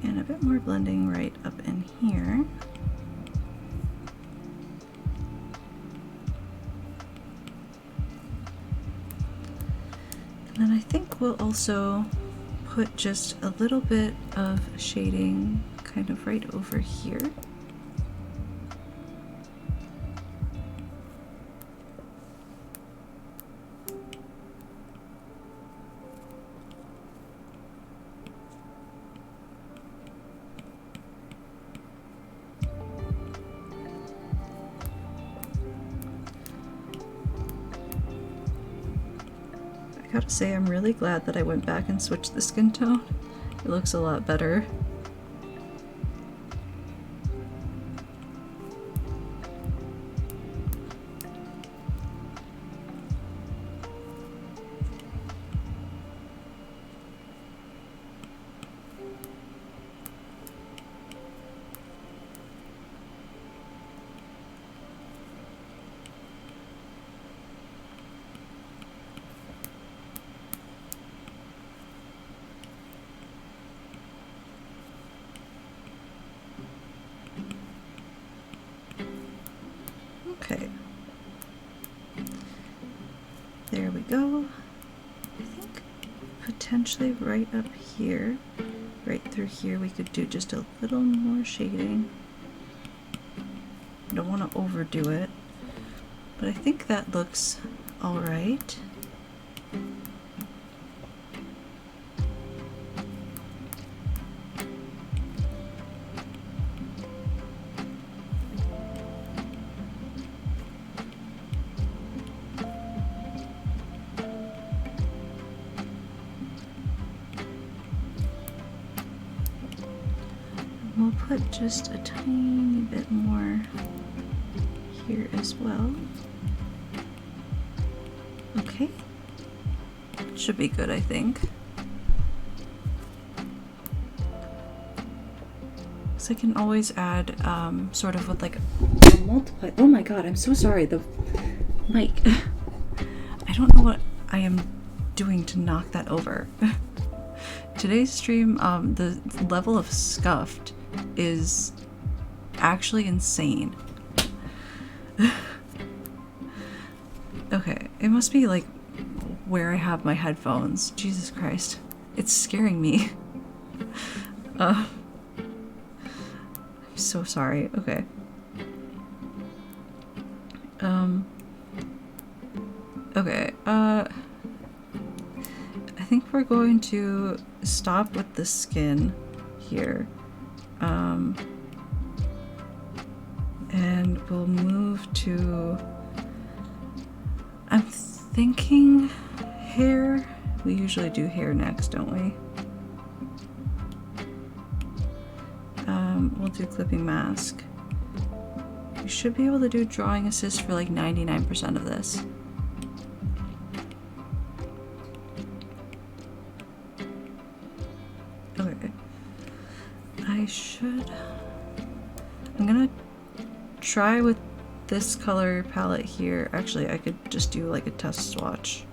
A: And a bit more blending right up in here. And then I think we'll also put just a little bit of shading kind of right over here. I gotta say, I'm really glad that I went back and switched the skin tone. It looks a lot better. go. I think potentially right up here, right through here, we could do just a little more shading. I don't want to overdo it, but I think that looks all right. We'll put just a tiny bit more here as well. Okay, should be good, I think. So I can always add sort of with like a multiply. Oh my god, I'm so sorry, the mic. I don't know what I am doing to knock that over. Today's stream, the level of scuffed is actually insane. Okay, it must be like where I have my headphones. Jesus Christ. It's scaring me. I'm so sorry. Okay. Okay, I think we're going to stop with the skin here. And we'll move to, I'm thinking hair. We usually do hair next, don't we? We'll do clipping mask. We should be able to do drawing assist for like 99% of this. Okay. I'm gonna try with this color palette here. Actually, I could just do like a test swatch.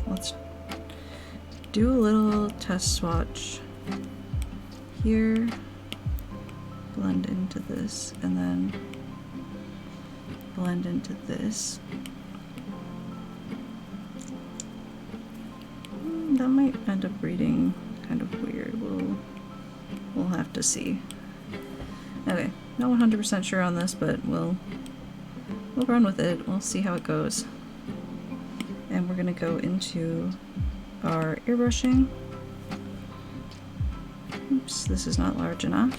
A: Let's do a little test swatch here, blend into this, and then blend into this. That might end up reading kind of weird. We'll have to see. Okay, not 100% sure on this, but we'll run with it. We'll see how it goes. And we're gonna go into our airbrushing. Oops, this is not large enough.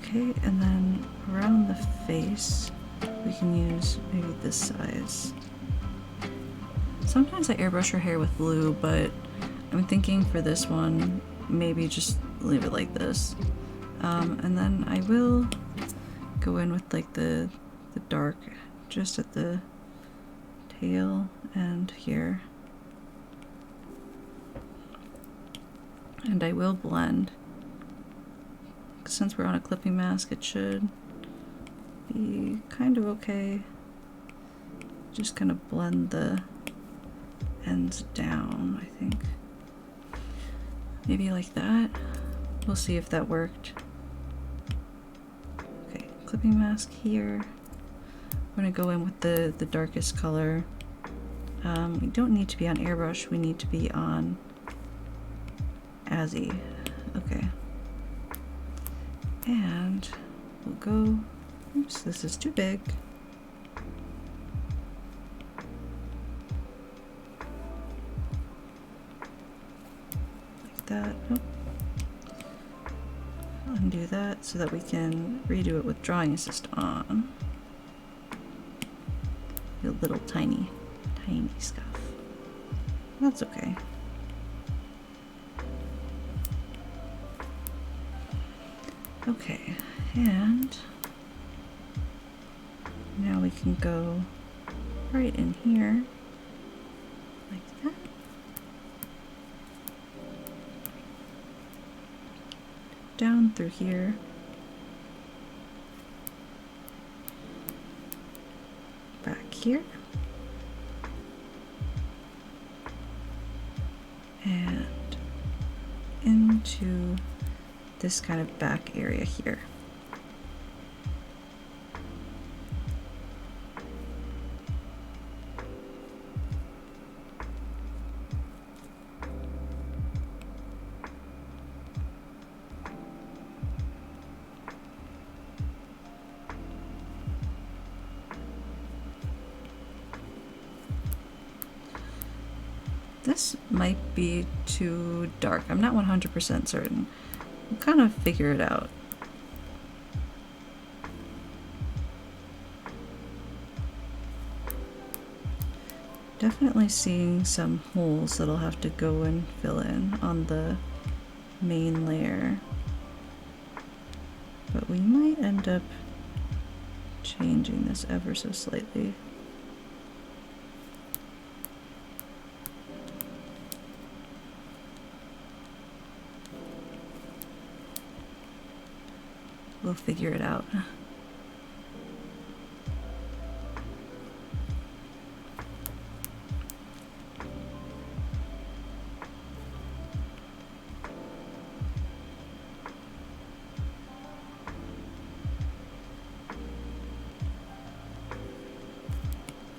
A: Okay, and then around the face, we can use maybe this size. Sometimes I airbrush her hair with blue, but I'm thinking for this one, maybe just leave it like this. And then I will go in with like the dark just at the tail and here. And I will blend. Since we're on a clipping mask, it should be kind of okay. Just kind of blend the ends down, I think. Maybe like that. We'll see if that worked. Okay, clipping mask here. We're gonna go in with the darkest color. We don't need to be on airbrush, we need to be on Azzy. Okay. And we'll go, oops, this is too big. Like that. Oh. Undo that so that we can redo it with drawing assist on. A little tiny scuff. That's okay. Okay, and now we can go right in here, like that. Down through here. Back here. And into this kind of back area here. This might be too dark. I'm not 100% certain. We'll kind of figure it out. Definitely seeing some holes that I'll have to go and fill in on the main layer. But we might end up changing this ever so slightly. We'll figure it out.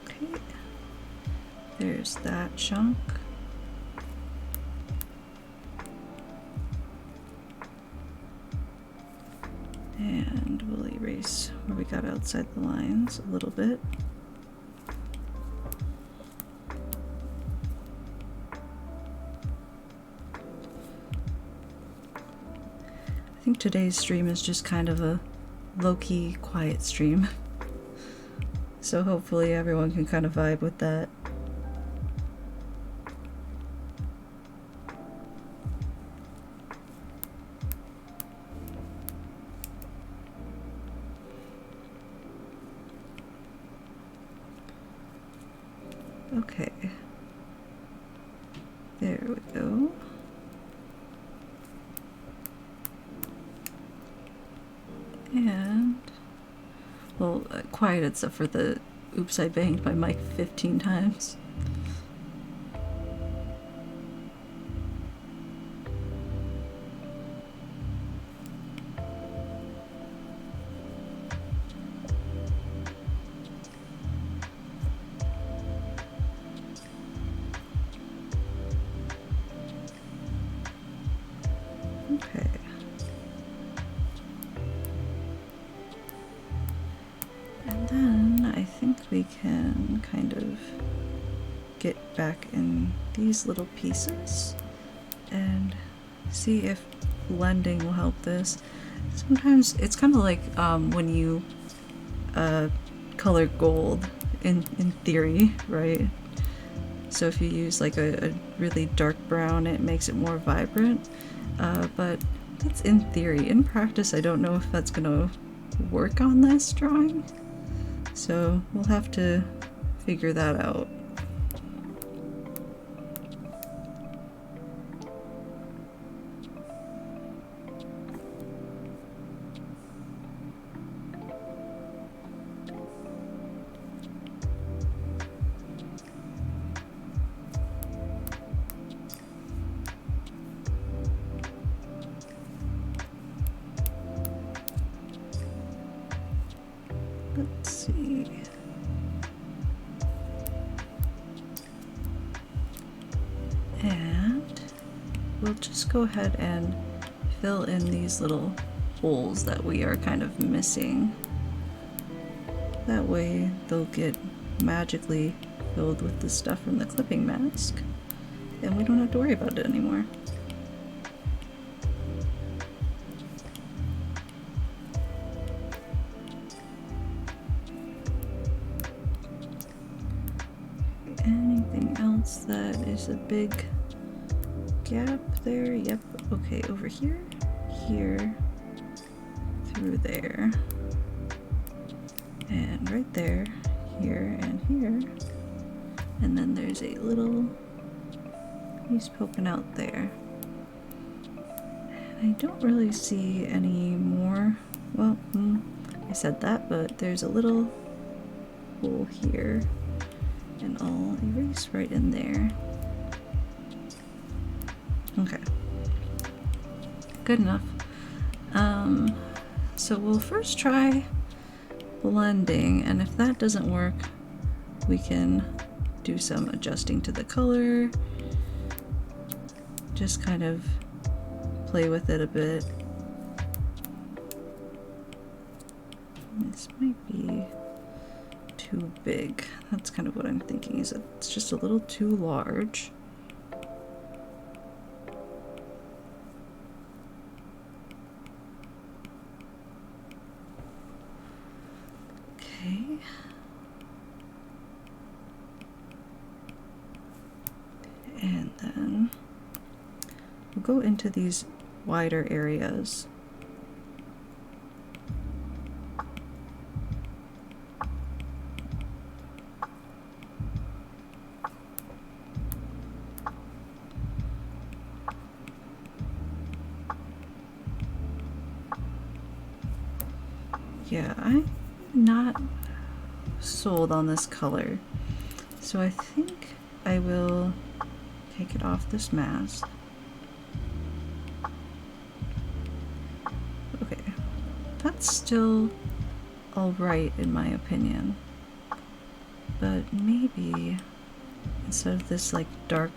A: Okay, there's that chunk. And we'll erase where we got outside the lines a little bit. I think today's stream is just kind of a low-key, quiet stream. So hopefully everyone can kind of vibe with that. Okay, there we go. And, well, quiet except for the oops, I banged my mic 15 times. Okay. And then I think we can kind of get back in these little pieces and see if blending will help this. Sometimes it's kind of like when you color gold in theory, right? So if you use like a really dark brown, it makes it more vibrant. But that's in theory. In practice, I don't know if that's gonna work on this drawing. So we'll have to figure that out. Let's see. And we'll just go ahead and fill in these little holes that we are kind of missing. That way they'll get magically filled with the stuff from the clipping mask, and we don't have to worry about it anymore. Anything else that is a big gap there? Yep. Okay, over here, here, through there, and right there, here, and here. And then there's a little piece poking out there. And I don't really see any more. Well, I said that, but there's a little hole here. And I'll erase right in there. Okay. Good enough. So we'll first try blending, and if that doesn't work, we can do some adjusting to the color. Just kind of play with it a bit. This might be too big. That's kind of what I'm thinking, is that it's just a little too large. Okay. And then we'll go into these wider areas. Yeah, I'm not sold on this color, so I think I will take it off this mask. Okay, that's still alright in my opinion, but maybe instead of this like dark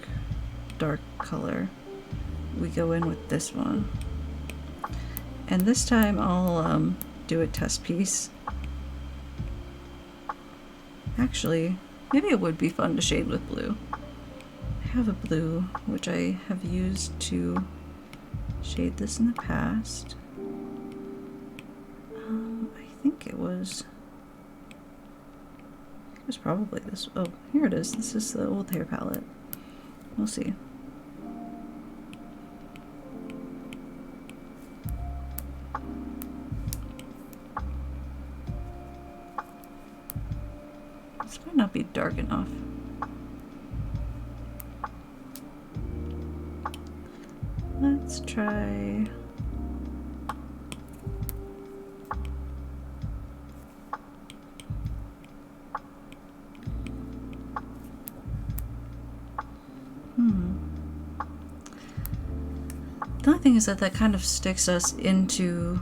A: color, we go in with this one. And this time I'll do a test piece. Actually, maybe it would be fun to shade with blue. I have a blue which I have used to shade this in the past. I think it was probably this. Oh, here it is. This is the old hair palette. We'll see. This might not be dark enough. Let's try. The only thing is that kind of sticks us into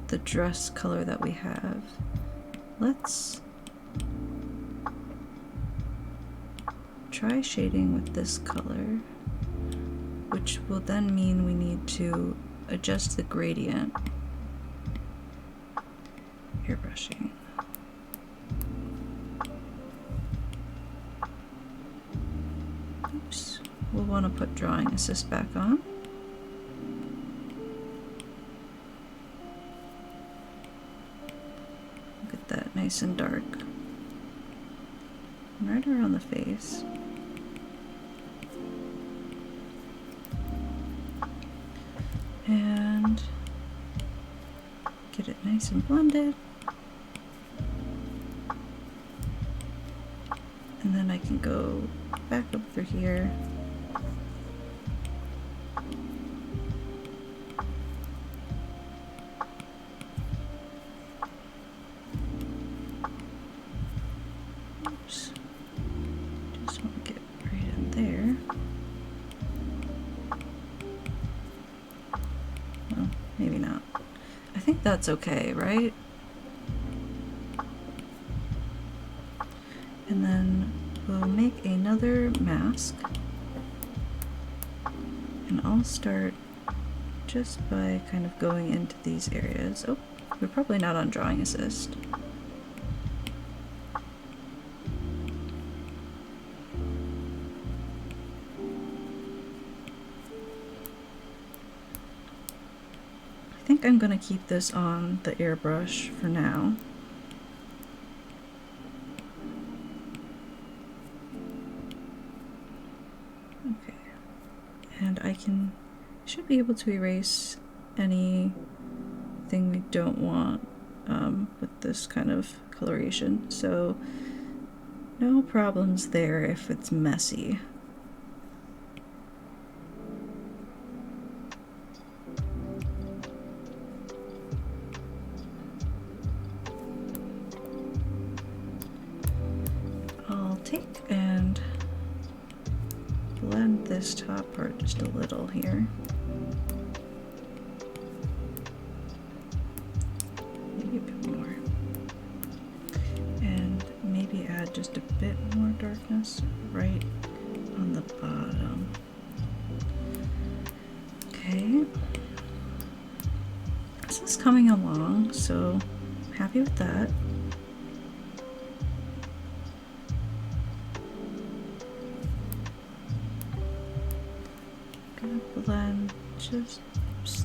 A: the dress color that we have. Let's try shading with this color, which will then mean we need to adjust the gradient. Airbrushing. Oops. We'll want to put drawing assist back on. Look at that, nice and dark. Right around the face. And get it nice and blended. And then I can go back up through here. Oops. Just want to get right in there. Well, maybe not. I think that's okay, right? And then we'll make another mask. And I'll start just by kind of going into these areas. Oh, we're probably not on drawing assist. I think I'm going to keep this on the airbrush for now. Okay, and I should be able to erase anything we don't want with this kind of coloration, so no problems there if it's messy. I'll take and blend this top part just a little here. bit more darkness right on the bottom. Okay. This is coming along, so I'm happy with that. Gonna blend just,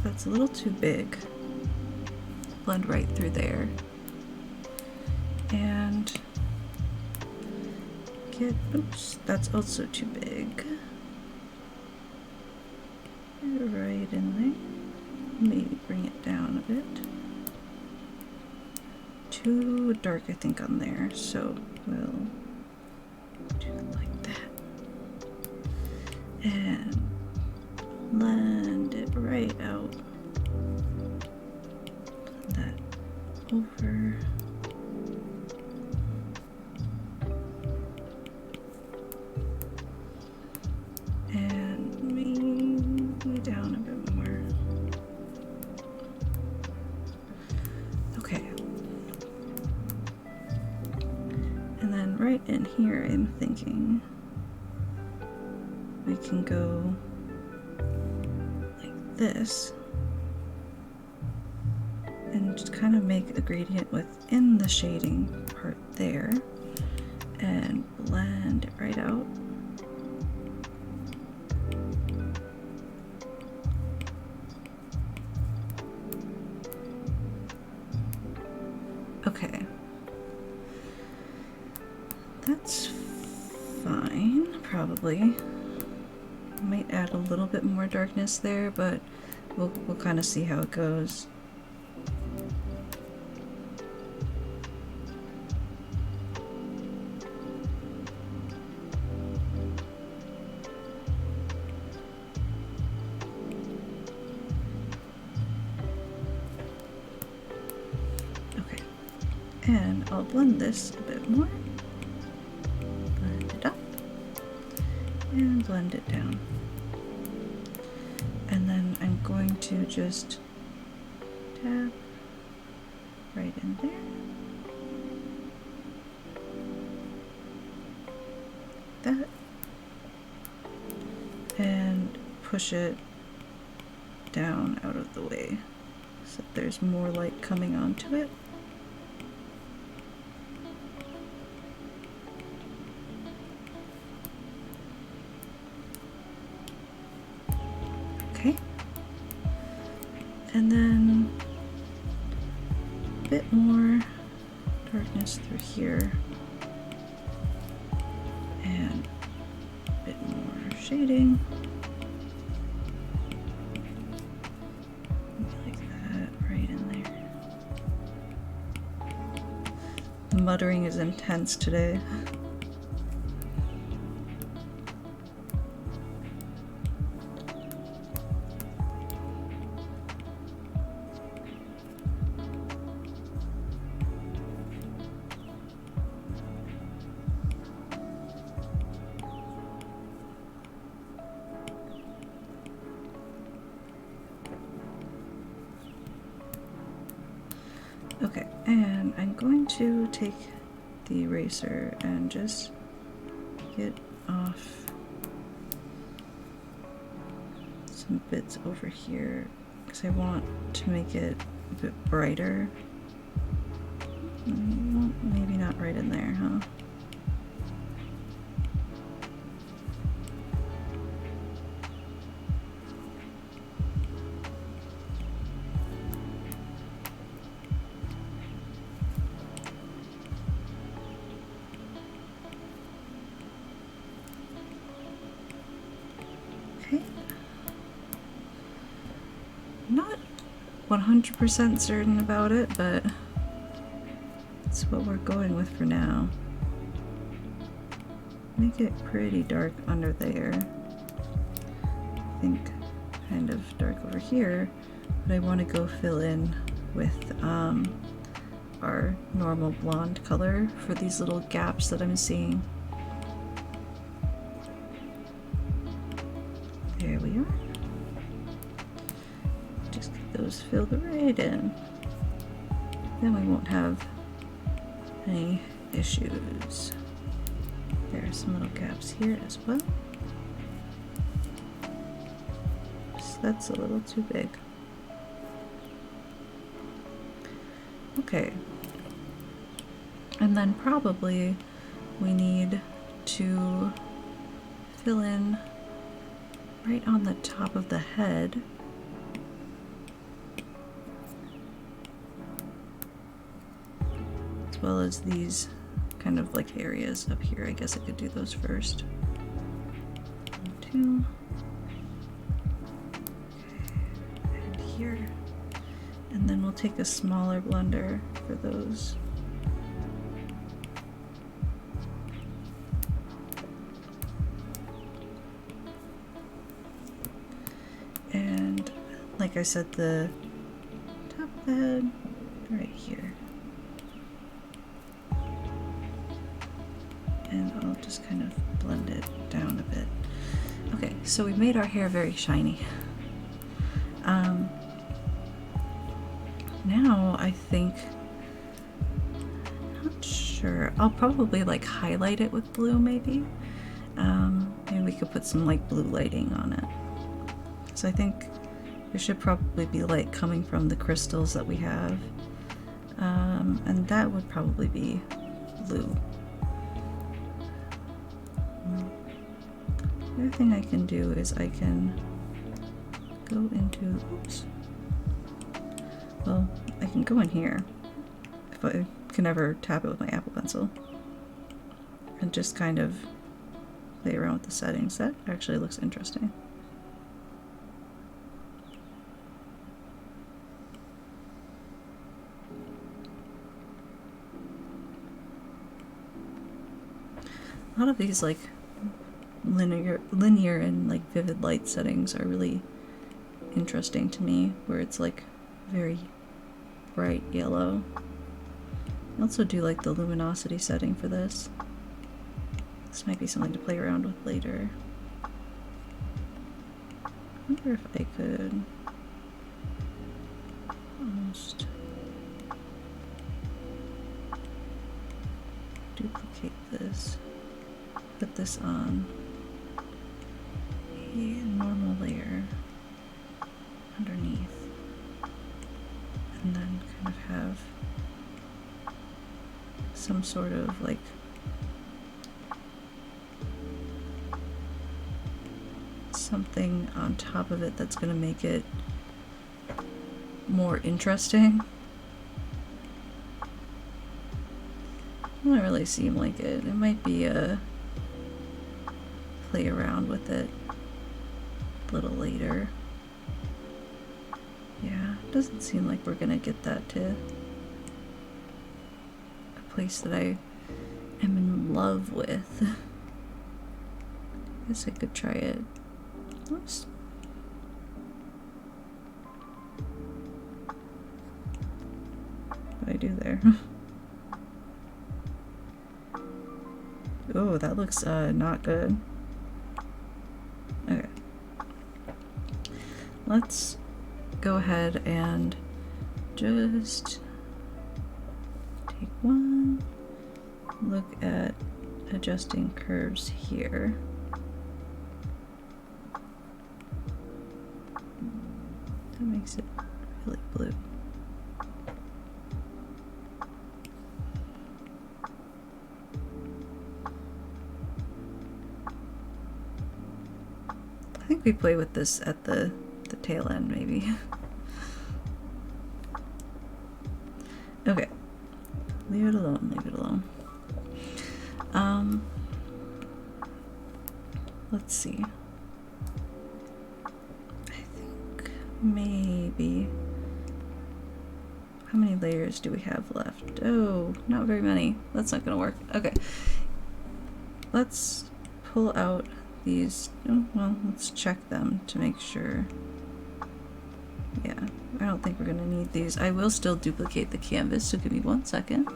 A: that's a little too big. Blend right through there. And get, oops, that's also too big. Right in there. Maybe bring it down a bit. Too dark, I think, on there, so we'll do it like that. And blend it right out. That over. And maybe down a bit more. Okay. And then right in here, I'm thinking we can go like this and just kind of make a gradient within the shading part there and blend it right out. Okay, that's fine, probably. Might add a little bit more darkness there, but we'll kind of see how it goes. Okay, and I'll blend this a bit more. Blend it up and blend it down. And then I'm going to just tap right in there. That. And push it down out of the way so that there's more light coming onto it. Okay. And then a bit more darkness through here. And a bit more shading. Like that, right in there. The muttering is intense today. Okay, and I'm going to take the eraser and just get off some bits over here because I want to make it a bit brighter. Well, maybe not right in there, huh? Okay. Not 100% certain about it, but that's what we're going with for now. Make it pretty dark under there. I think kind of dark over here, but I want to go fill in with our normal blonde color for these little gaps that I'm seeing. There we are. Just get those filled right in. Then we won't have any issues. are some little gaps here as well. So that's a little too big. Okay. And then probably we need to fill in right on the top of the head. As well as these kind of like areas up here. I guess I could do those first. 1, 2. Okay. And here. And then we'll take a smaller blender for those. And like I said, the top of the head right here. And I'll just kind of blend it down a bit. Okay, so we made our hair very shiny. Now I think, not sure, I'll probably like highlight it with blue maybe. Maybe we could put some like blue lighting on it. So I think it should probably be light coming from the crystals that we have. And that would probably be blue. The other thing I can do is I can go into, oops. Well, I can go in here, if I can ever tap it with my Apple Pencil, and just kind of play around with the settings. That actually looks interesting. A lot of these like linear and like vivid light settings are really interesting to me, where it's like very bright yellow. I also do like the luminosity setting for this. This might be something to play around with later. I wonder if I could almost duplicate this, put this on a normal layer underneath, and then kind of have some sort of like something on top of it that's going to make it more interesting. Doesn't really seem like it. It might be a play around with it a little later. Yeah, it doesn't seem like we're gonna get that to a place that I am in love with. I guess I could try it. Oops. What did I do there? Oh, that looks not good. Okay. Let's go ahead and just take one look at adjusting curves here. That makes it really blue. I think we play with this at the tail end, maybe. Okay. Leave it alone, leave it alone. Let's see. I think maybe... How many layers do we have left? Oh, not very many. That's not gonna work. Okay. Let's pull out these, oh, well, let's check them to make sure. Yeah, I don't think we're gonna need these. I will still duplicate the canvas, so give me 1 second.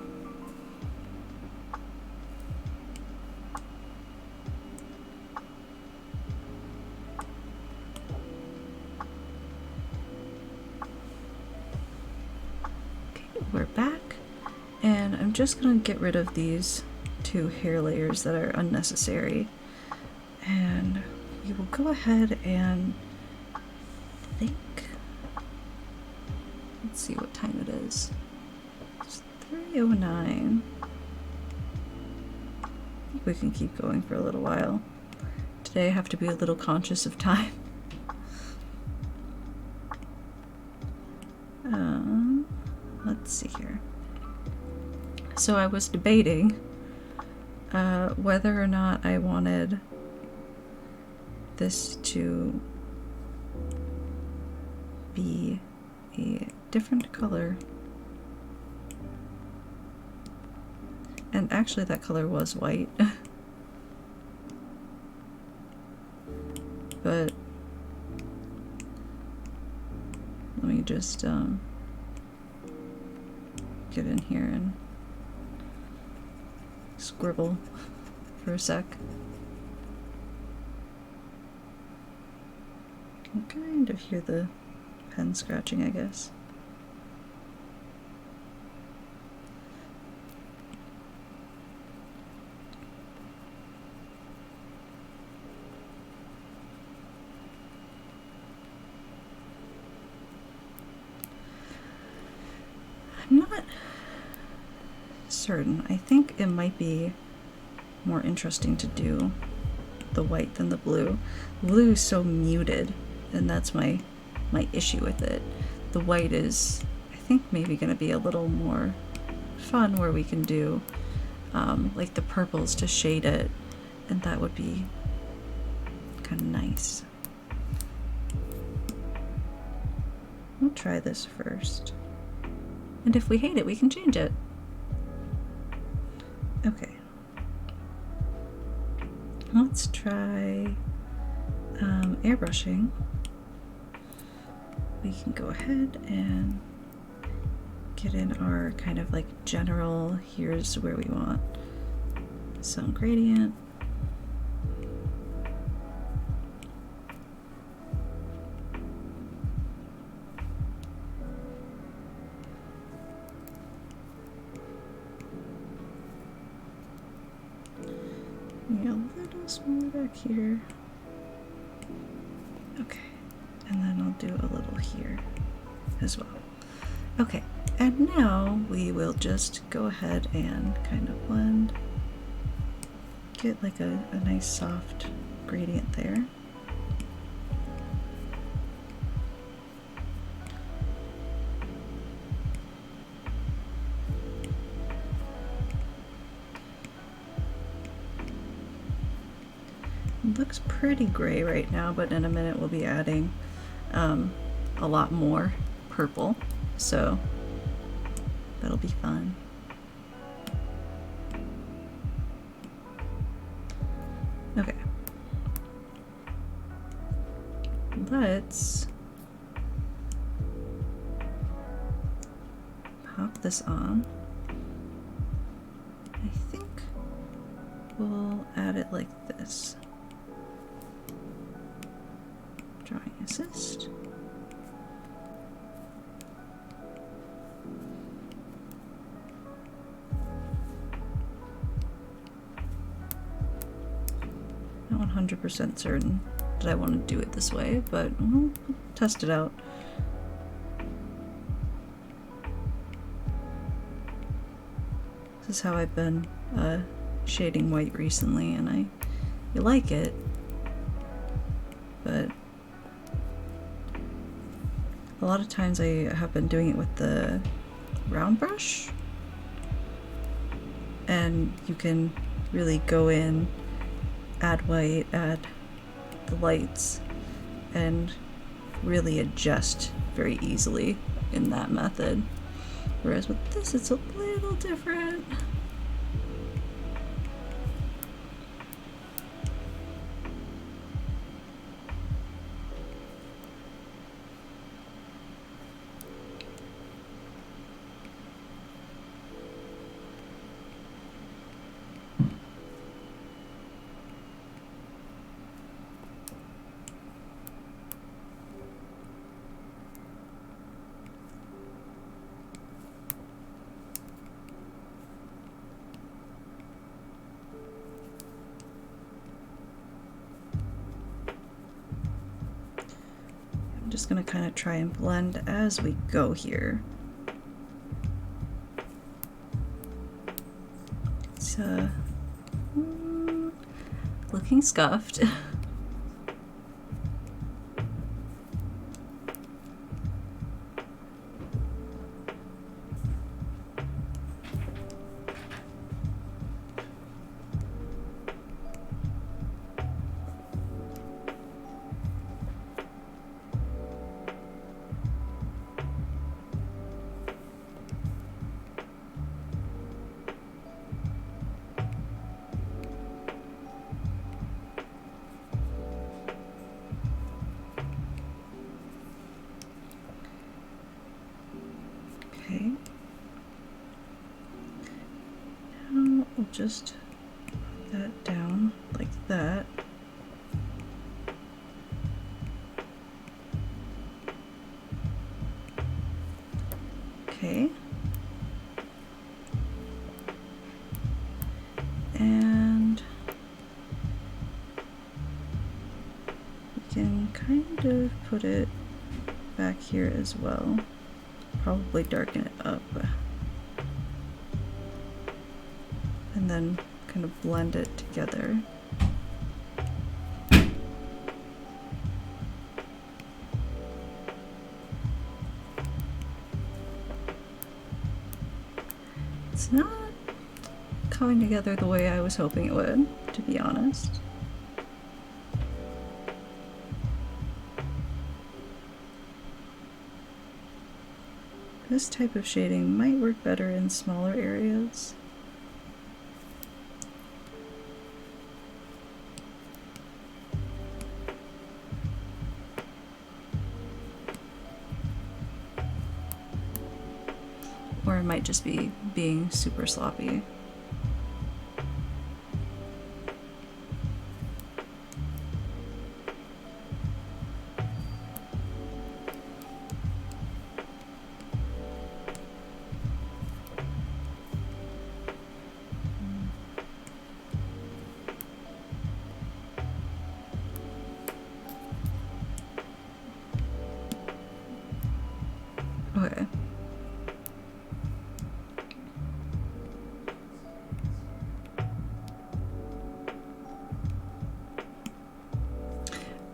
A: Okay, we're back, and I'm just gonna get rid of these two hair layers that are unnecessary. And we will go ahead and think. Let's see what time it is. It's 3:09. I think we can keep going for a little while. Today I have to be a little conscious of time. Let's see here. So I was debating whether or not I wanted this to be a different color. And actually that color was white. But let me just get in here and scribble for a sec. I can kind of hear the pen scratching, I guess. I'm not certain. I think it might be more interesting to do the white than the blue. The blue is so muted, and that's my issue with it. The white is, I think, maybe going to be a little more fun, where we can do like the purples to shade it, and that would be kind of nice. We'll try this first. And if we hate it, we can change it. Okay. Let's try airbrushing. We can go ahead and get in our kind of like general, here's where we want some gradient. Yeah, a little smaller back here. Okay, and then I'll do a little here as well. Okay, and now we will just go ahead and kind of blend. Get like a nice soft gradient there. It looks pretty gray right now, but in a minute we'll be adding a lot more purple, so that'll be fun. Okay. Let's pop this on. I think we'll add it like this. Drawing assist. Not 100% certain that I want to do it this way, but we'll test it out. This is how I've been shading white recently, and I like it, but a lot of times I have been doing it with the round brush, and you can really go in, add white, add the lights, and really adjust very easily in that method. Whereas with this, it's a little different. I'm just gonna kind of try and blend as we go here. It's looking scuffed. Okay. Now we'll just put that down like that. Okay. And we can kind of put it back here as well. Probably darken it up. And then kind of blend it together. It's not coming together the way I was hoping it would, to be honest. This type of shading might work better in smaller areas. Or it might just be being super sloppy. Okay.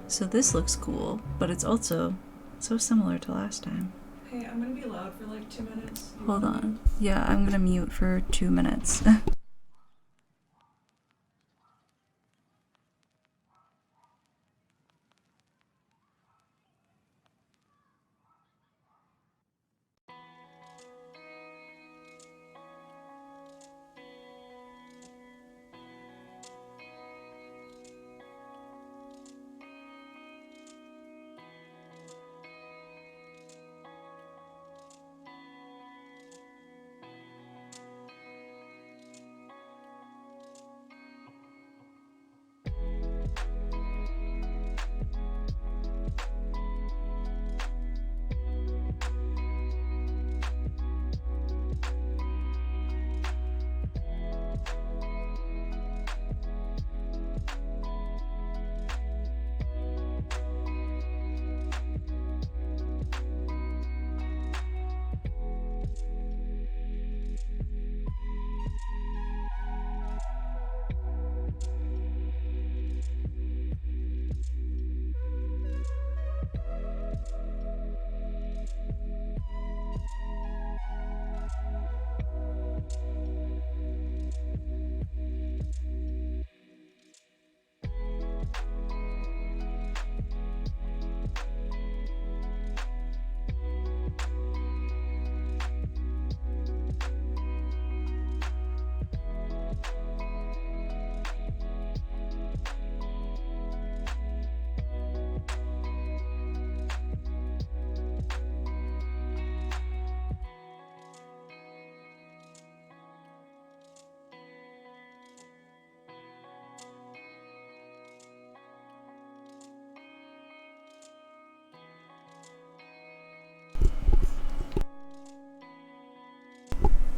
A: So this looks cool, but it's also so similar to last time.
B: Hey, I'm gonna be loud for like 2 minutes.
A: Hold on. Yeah, I'm gonna mute for 2 minutes.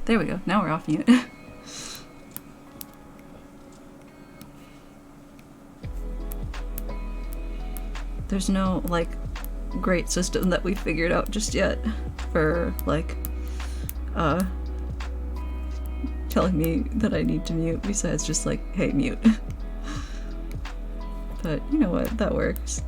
A: There we go. Now we're off mute. There's no, like, great system that we figured out just yet for like telling me that I need to mute, besides just like, hey, mute. But you know what, that works.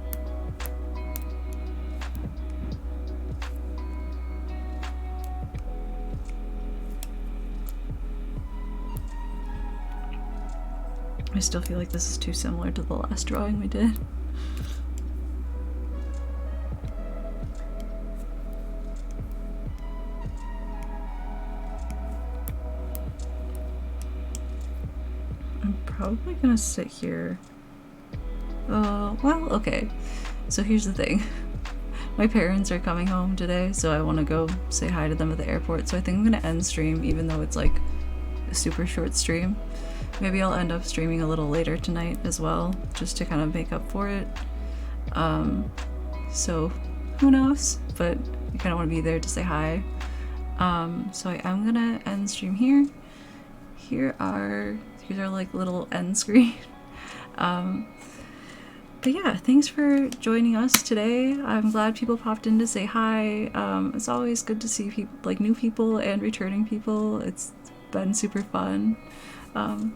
A: I still feel like this is too similar to the last drawing we did. I'm probably gonna sit here. Well, okay. So here's the thing. My parents are coming home today, so I want to go say hi to them at the airport. So I think I'm gonna end stream, even though it's like a super short stream. Maybe I'll end up streaming a little later tonight as well, just to kind of make up for it. So who knows? But I kind of want to be there to say hi. So I am gonna end stream here. Here's our like little end screen. But yeah, thanks for joining us today. I'm glad people popped in to say hi. It's always good to see people, like new people and returning people. It's been super fun.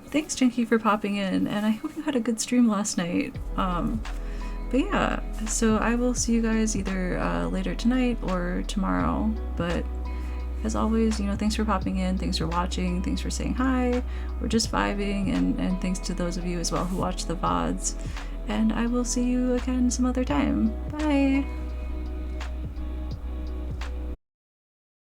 A: Thanks, Jinky, for popping in, and I hope you had a good stream last night. But yeah, so I will see you guys either later tonight or tomorrow. But as always, you know, thanks for popping in, thanks for watching, thanks for saying hi, or just vibing, and thanks to those of you as well who watch the VODs. And I will see you again some other time. Bye!